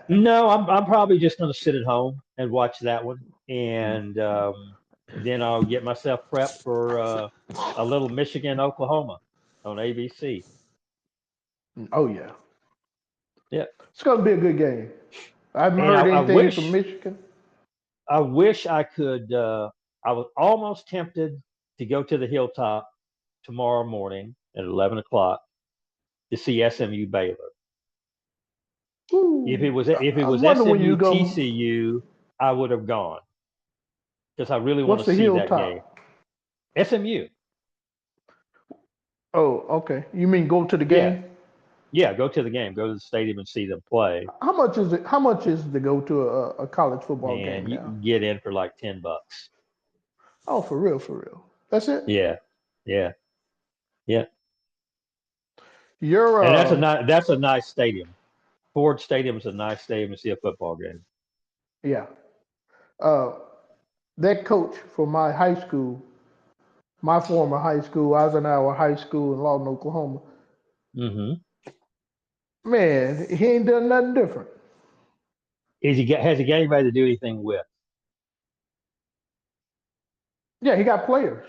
Speaker 2: No, I'm probably just going to sit at home and watch that one, and then I'll get myself prepped for a little Michigan Oklahoma on ABC.
Speaker 1: Oh yeah,
Speaker 2: Yeah,
Speaker 1: it's gonna be a good game. I haven't
Speaker 2: and
Speaker 1: heard
Speaker 2: I
Speaker 1: anything from
Speaker 2: wish
Speaker 1: Michigan.
Speaker 2: I could. I was almost tempted to go to the Hilltop tomorrow morning at 11 o'clock to see SMU Baylor. If it
Speaker 1: Ooh,
Speaker 2: was
Speaker 1: I was wondering when
Speaker 2: SMU
Speaker 1: you go.
Speaker 2: TCU, I would have gone because I really want
Speaker 1: What's
Speaker 2: to
Speaker 1: the
Speaker 2: see that game.
Speaker 1: hilltop?
Speaker 2: SMU,
Speaker 1: Oh, okay. You mean go to the
Speaker 2: yeah,
Speaker 1: game?
Speaker 2: yeah. Go to the game, go to the stadium and see them play.
Speaker 1: How much is it? How much is it to go to a college football
Speaker 2: And
Speaker 1: game
Speaker 2: you
Speaker 1: now?
Speaker 2: can get in for like $10.
Speaker 1: Oh, for real, for real. That's it.
Speaker 2: Yeah, yeah, yeah.
Speaker 1: You're
Speaker 2: And that's a nice stadium. Ford Stadium is a nice stadium to see a football game.
Speaker 1: yeah. Uh, that coach for my high school, my former high school, Eisenhower High School in Lawton, Oklahoma.
Speaker 2: Mm-hmm.
Speaker 1: Man, he ain't done nothing different.
Speaker 2: Has he got anybody to do anything with?
Speaker 1: Yeah, he got players.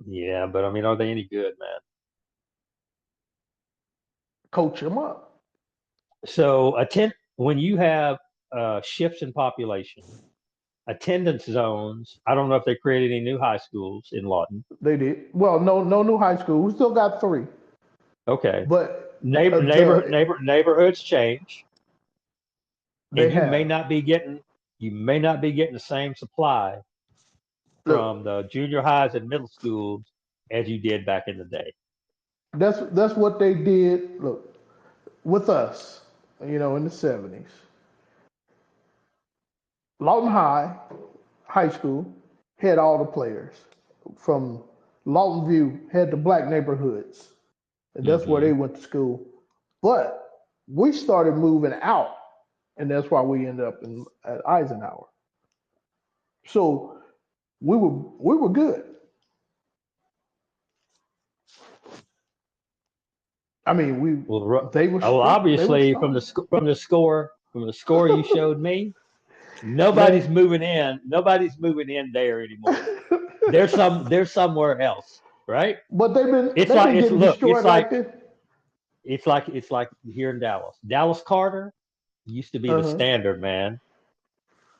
Speaker 2: Yeah, but I mean, are they any good, man?
Speaker 1: Coach him up.
Speaker 2: So when you have shifts in population, attendance zones. I don't know if they created any new high schools in Lawton.
Speaker 1: They did. Well, no new high school. We still got three.
Speaker 2: Okay,
Speaker 1: But the
Speaker 2: neighborhoods change,
Speaker 1: they
Speaker 2: and
Speaker 1: have.
Speaker 2: you may not be getting the same supply from
Speaker 1: Look,
Speaker 2: the junior highs and middle schools as you did back in the day.
Speaker 1: that's what they did. Look, with us, in the 70s. Lawton High School had all the players. From Lawton View had the black neighborhoods. And that's where
Speaker 2: Mm-hmm.
Speaker 1: they went to school. But we started moving out, and that's why we ended up at Eisenhower. So we were good. I mean,
Speaker 2: Well,
Speaker 1: they were
Speaker 2: obviously
Speaker 1: strong.
Speaker 2: from the score you showed me,
Speaker 1: Man,
Speaker 2: nobody's moving in there anymore. There's somewhere else, right?
Speaker 1: but they've been
Speaker 2: It's
Speaker 1: they've
Speaker 2: like
Speaker 1: been
Speaker 2: it's
Speaker 1: getting
Speaker 2: look,
Speaker 1: destroyed like this.
Speaker 2: it's like here in Dallas. Dallas Carter used to be the
Speaker 1: Uh-huh.
Speaker 2: standard, man.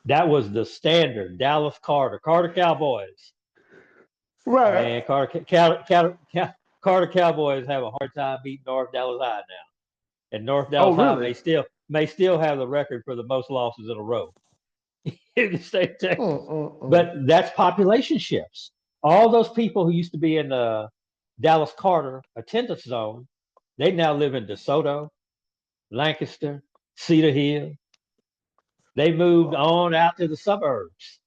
Speaker 2: That was the standard. Dallas Carter Cowboys.
Speaker 1: Right.
Speaker 2: Man, Carter Cowboys have a hard time beating North Dallas High now, and North
Speaker 1: Oh,
Speaker 2: Dallas High
Speaker 1: really?
Speaker 2: may still have the record for the most losses in a row in the state of Texas.
Speaker 1: Mm-mm-mm.
Speaker 2: But that's population shifts. All those people who used to be in the Dallas Carter attendance zone, they now live in DeSoto, Lancaster, Cedar Hill. They moved on out to the suburbs,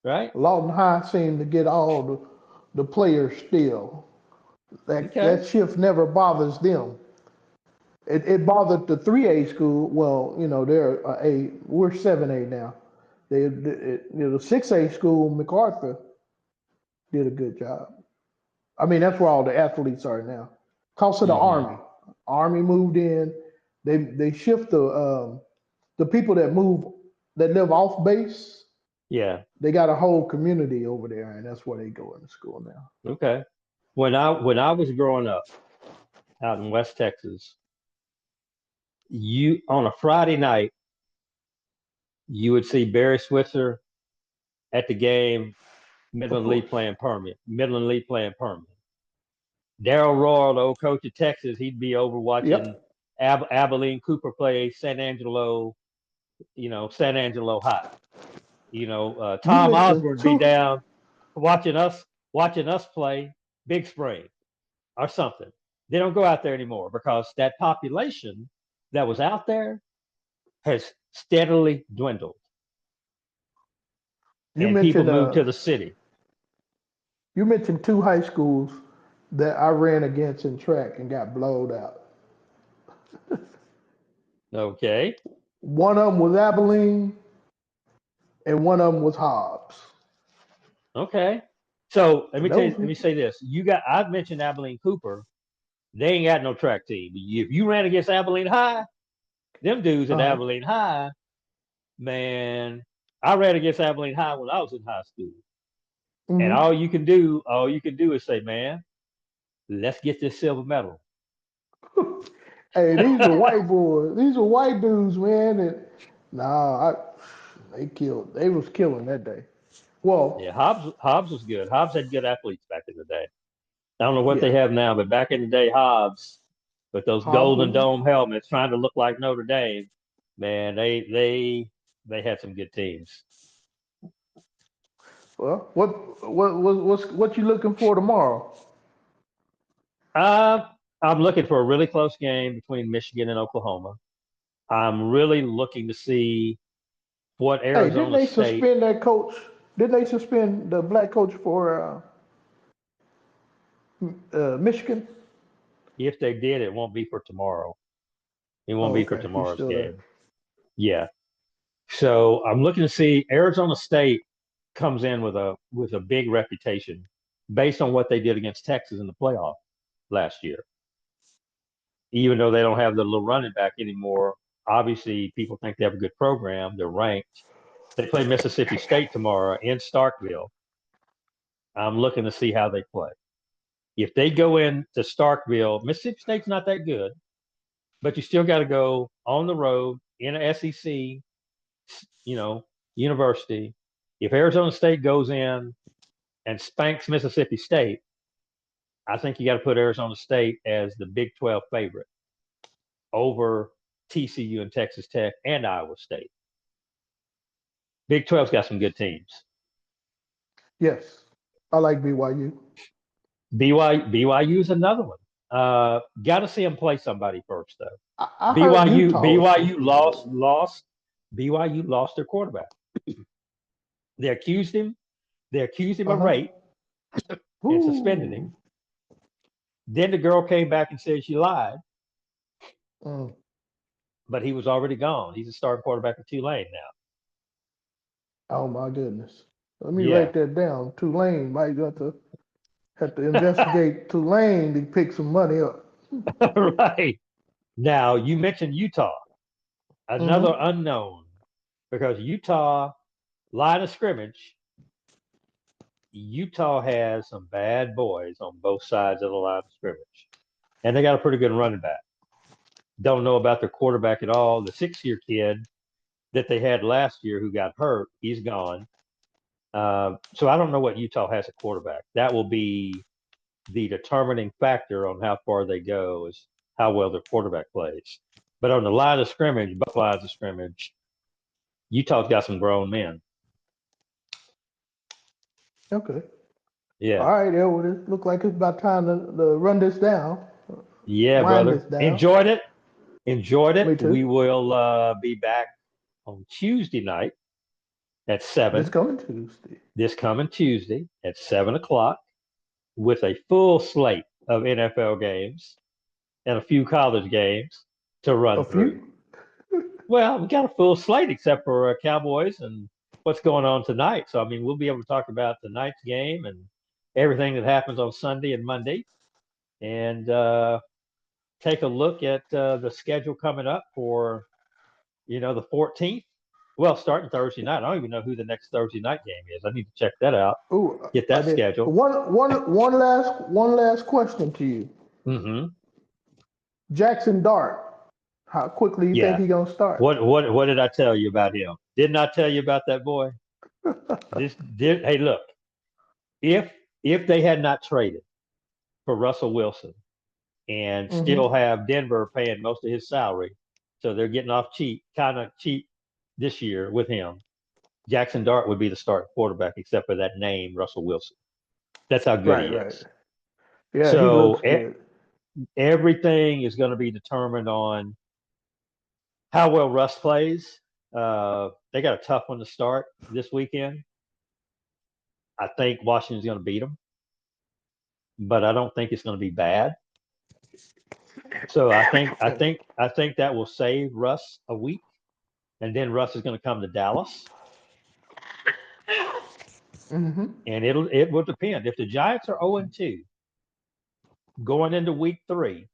Speaker 2: right?
Speaker 1: Lawton High seemed to get all the players still.
Speaker 2: Okay.
Speaker 1: That shift never bothers them. It bothered the 3A school. Well, they're we're 7A now. The 6A school, MacArthur, did a good job. I mean, that's where all the athletes are now. Cause of the
Speaker 2: Mm-hmm.
Speaker 1: Army. Army moved in. They shift the people that live off base.
Speaker 2: Yeah.
Speaker 1: They got a whole community over there, and that's where they go into school now.
Speaker 2: Okay. When I was growing up out in West Texas, you on a Friday night, you would see Barry Switzer at the game,
Speaker 1: Of
Speaker 2: Midland Lee
Speaker 1: course.
Speaker 2: playing Permian. Midland Lee playing Permian. Daryl Royal, the old coach of Texas, he'd be over watching
Speaker 1: Yep.
Speaker 2: Abilene Cooper play San Angelo, San Angelo High.
Speaker 1: You
Speaker 2: Tom
Speaker 1: mentioned
Speaker 2: Osborne would be
Speaker 1: two.
Speaker 2: down watching us play Big Spring or something. They don't go out there anymore because that population that was out there has steadily dwindled,
Speaker 1: You
Speaker 2: and people
Speaker 1: mentioned
Speaker 2: move to the city.
Speaker 1: you mentioned two high schools that I ran against in track and got blowed out.
Speaker 2: Okay,
Speaker 1: One of them was Abilene, and one of them was Hobbs.
Speaker 2: okay. So let
Speaker 1: And
Speaker 2: me tell you,
Speaker 1: those,
Speaker 2: let me say this: I've mentioned Abilene Cooper. They ain't got no track team. If you ran against Abilene High, them dudes at
Speaker 1: uh,
Speaker 2: Abilene High, man, I ran against Abilene High when I was in high school. And
Speaker 1: hmm
Speaker 2: all you can do is say, man, let's get this silver medal.
Speaker 1: hey, these were white boys. These were white dudes, man. And they was killing that day.
Speaker 2: Yeah,
Speaker 1: Well,
Speaker 2: Hobbs was good. Hobbs had good athletes back in the day. I don't know what
Speaker 1: yeah,
Speaker 2: they have now, but back in the day, Hobbs with those
Speaker 1: Hobbs
Speaker 2: golden
Speaker 1: was.
Speaker 2: dome helmets, trying to look like Notre Dame, man, they had some good teams.
Speaker 1: Well, what you looking for tomorrow?
Speaker 2: Uh, I'm looking for a really close game between Michigan and Oklahoma. I'm really looking to see what
Speaker 1: Hey, didn't
Speaker 2: Arizona
Speaker 1: they
Speaker 2: State,
Speaker 1: suspend that coach? Didn't they suspend the black coach for Michigan?
Speaker 2: if they did, it won't be for tomorrow. It won't
Speaker 1: Oh,
Speaker 2: be for
Speaker 1: okay, he's
Speaker 2: tomorrow's
Speaker 1: still there.
Speaker 2: game. Yeah. So I'm looking to see Arizona State comes in with a big reputation based on what they did against Texas in the playoff last year. Even though they don't have the little running back anymore, obviously people think they have a good program. They're ranked. They play Mississippi State tomorrow in Starkville. I'm looking to see how they play. If they go in to Starkville, Mississippi State's not that good, but you still got to go on the road in a SEC, you know, university. If Arizona State goes in and spanks Mississippi State, I think you got to put Arizona State as the Big 12 favorite over TCU and Texas Tech and Iowa State. Big 12's got some good teams.
Speaker 1: Yes, I like BYU.
Speaker 2: BYU is another one. Got to see them play somebody first, though.
Speaker 1: I heard
Speaker 2: BYU
Speaker 1: Utah was
Speaker 2: BYU
Speaker 1: supposed to be
Speaker 2: lost
Speaker 1: good.
Speaker 2: lost BYU lost their quarterback. They accused him. They accused him
Speaker 1: Uh
Speaker 2: of
Speaker 1: huh.
Speaker 2: rape and suspended him.
Speaker 1: Ooh.
Speaker 2: Then the girl came back and said she lied,
Speaker 1: Mm.
Speaker 2: but he was already gone. He's a starting quarterback of Tulane now.
Speaker 1: Oh my goodness. Let me
Speaker 2: Yeah,
Speaker 1: write that down. Tulane might have to investigate Tulane to pick some money up.
Speaker 2: right. Now you mentioned Utah, another
Speaker 1: Mm-hmm.
Speaker 2: unknown, because Utah line of scrimmage. Utah has some bad boys on both sides of the line of scrimmage, and they got a pretty good running back. Don't know about their quarterback at all. The 6-year kid that they had last year who got hurt, he's gone. So I don't know what Utah has at quarterback. That will be the determining factor on how far they go is how well their quarterback plays. But on the line of scrimmage, both lines of scrimmage, Utah's got some grown men.
Speaker 1: Okay. All
Speaker 2: Yeah.
Speaker 1: right, Elwood. It look like it's about time to run this down,
Speaker 2: Yeah,
Speaker 1: wind
Speaker 2: brother.
Speaker 1: this down.
Speaker 2: Enjoyed it. Enjoyed it.
Speaker 1: Me
Speaker 2: We
Speaker 1: too.
Speaker 2: will be back on Tuesday night at
Speaker 1: This
Speaker 2: 7,
Speaker 1: coming Tuesday.
Speaker 2: this coming Tuesday at 7 o'clock with a full slate of NFL games and a few college games to
Speaker 1: A
Speaker 2: run through.
Speaker 1: few.
Speaker 2: Well, we got a full slate except for Cowboys and what's going on tonight. So, I mean, we'll be able to talk about tonight's game and everything that happens on Sunday and Monday and take a look at the schedule coming up for, the 14th. Well, starting Thursday night. I don't even know who the next Thursday night game is. I need to check that out,
Speaker 1: Ooh,
Speaker 2: get
Speaker 1: I
Speaker 2: that
Speaker 1: did.
Speaker 2: schedule.
Speaker 1: One last question to you.
Speaker 2: Hmm.
Speaker 1: Jackson Dart. How quickly you think
Speaker 2: Yeah.
Speaker 1: he gonna start?
Speaker 2: What did I tell you about him? Didn't I tell you about that boy? Hey, look, if they had not traded for Russell Wilson and still
Speaker 1: Mm-hmm.
Speaker 2: have Denver paying most of his salary, so they're getting off kind of cheap this year with him, Jackson Dart would be the starting quarterback, except for that name, Russell Wilson. That's how good he
Speaker 1: Right.
Speaker 2: is.
Speaker 1: Yeah, he
Speaker 2: So
Speaker 1: looks good.
Speaker 2: everything is going to be determined on how well Russ plays. They got a tough one to start this weekend. I think Washington's going to beat them, but I don't think it's going to be bad. So I think that will save Russ a week, and then Russ is going to come to Dallas,
Speaker 1: Mm-hmm.
Speaker 2: and it will depend. If the Giants are 0-2 going into week 3,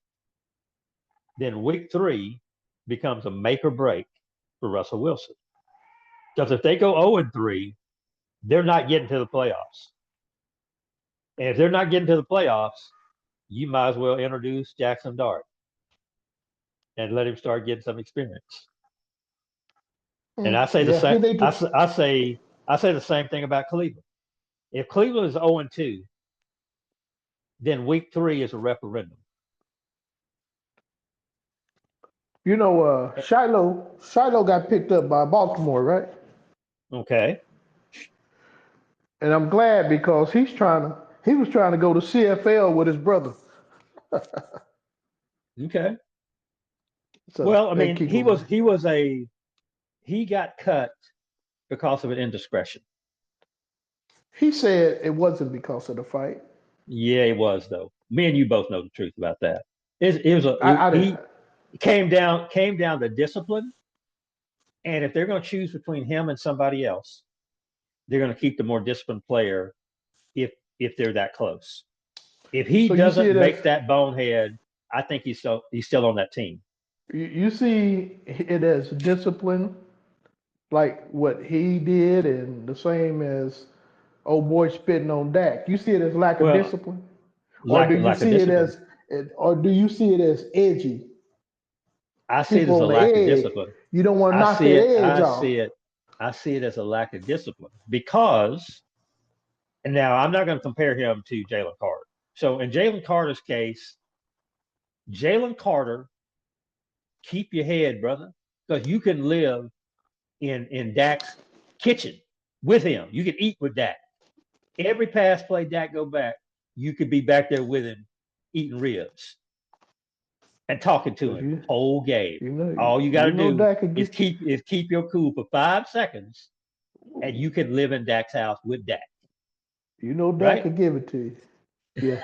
Speaker 2: then week 3 becomes a make or break for Russell Wilson. Because if they go 0-3, they're not getting to the playoffs. And if they're not getting to the playoffs, you might as well introduce Jackson Dart and let him start getting some experience. And I say the
Speaker 1: Yeah,
Speaker 2: same.
Speaker 1: who they just
Speaker 2: I say the same thing about Cleveland. If Cleveland is 0-2, then week 3 is a referendum.
Speaker 1: Shiloh got picked up by Baltimore, right?
Speaker 2: Okay.
Speaker 1: And I'm glad because he was trying to go to CFL with his brother.
Speaker 2: Okay.
Speaker 1: So
Speaker 2: Well, I
Speaker 1: they
Speaker 2: mean,
Speaker 1: keep him.
Speaker 2: he got cut because of an indiscretion.
Speaker 1: He said it wasn't because of the fight.
Speaker 2: Yeah, it was though. Me and you both know the truth about that.
Speaker 1: I didn't.
Speaker 2: He came down to discipline, and if they're going to choose between him and somebody else, they're going to keep the more disciplined player if they're that close. If he
Speaker 1: So you see
Speaker 2: doesn't
Speaker 1: it as
Speaker 2: make that bonehead, I think he's still on that team.
Speaker 1: you see it as discipline, like what he did, and the same as old boy spitting on Dak. You see it as lack of
Speaker 2: Well,
Speaker 1: discipline, or do you
Speaker 2: lack of
Speaker 1: see it
Speaker 2: discipline.
Speaker 1: as, or do you see it as edgy?
Speaker 2: I see it
Speaker 1: People
Speaker 2: as a
Speaker 1: on the
Speaker 2: lack of
Speaker 1: edge.
Speaker 2: discipline.
Speaker 1: You don't want to
Speaker 2: I
Speaker 1: knock
Speaker 2: see it.
Speaker 1: their edge
Speaker 2: I
Speaker 1: off.
Speaker 2: see it. I see it as a lack of discipline because, and now I'm not going to compare him to Jalen Carter. So in Jalen Carter's case, Jalen Carter, keep your head, brother, because you can live in Dak's kitchen with him. You can eat with Dak. Every pass play Dak go back, you could be back there with him eating ribs and talking to
Speaker 1: Cause
Speaker 2: him whole game. All you got
Speaker 1: you
Speaker 2: to
Speaker 1: know
Speaker 2: do
Speaker 1: Dak could get
Speaker 2: is keep your cool for 5 seconds, and you can live in Dak's house with Dak,
Speaker 1: you know Dak
Speaker 2: right?
Speaker 1: could give it to you. Yeah.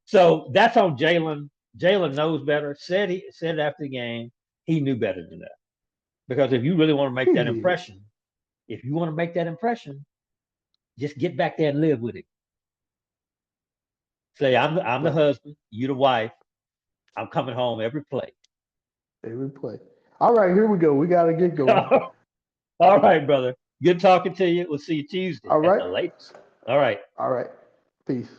Speaker 2: So that's on Jalen. Jalen knows better. Said after the game, he knew better than that. Because if you really want to make that
Speaker 1: Shit.
Speaker 2: impression, if you want to make that impression, just get back there and live with it. Say, I'm the
Speaker 1: But
Speaker 2: husband, you the wife. I'm coming home every play.
Speaker 1: every play. All right, here we go. We gotta get going.
Speaker 2: All right, brother. Good talking to you. We'll see you Tuesday
Speaker 1: All
Speaker 2: at
Speaker 1: right.
Speaker 2: the latest. All right.
Speaker 1: All right. Peace.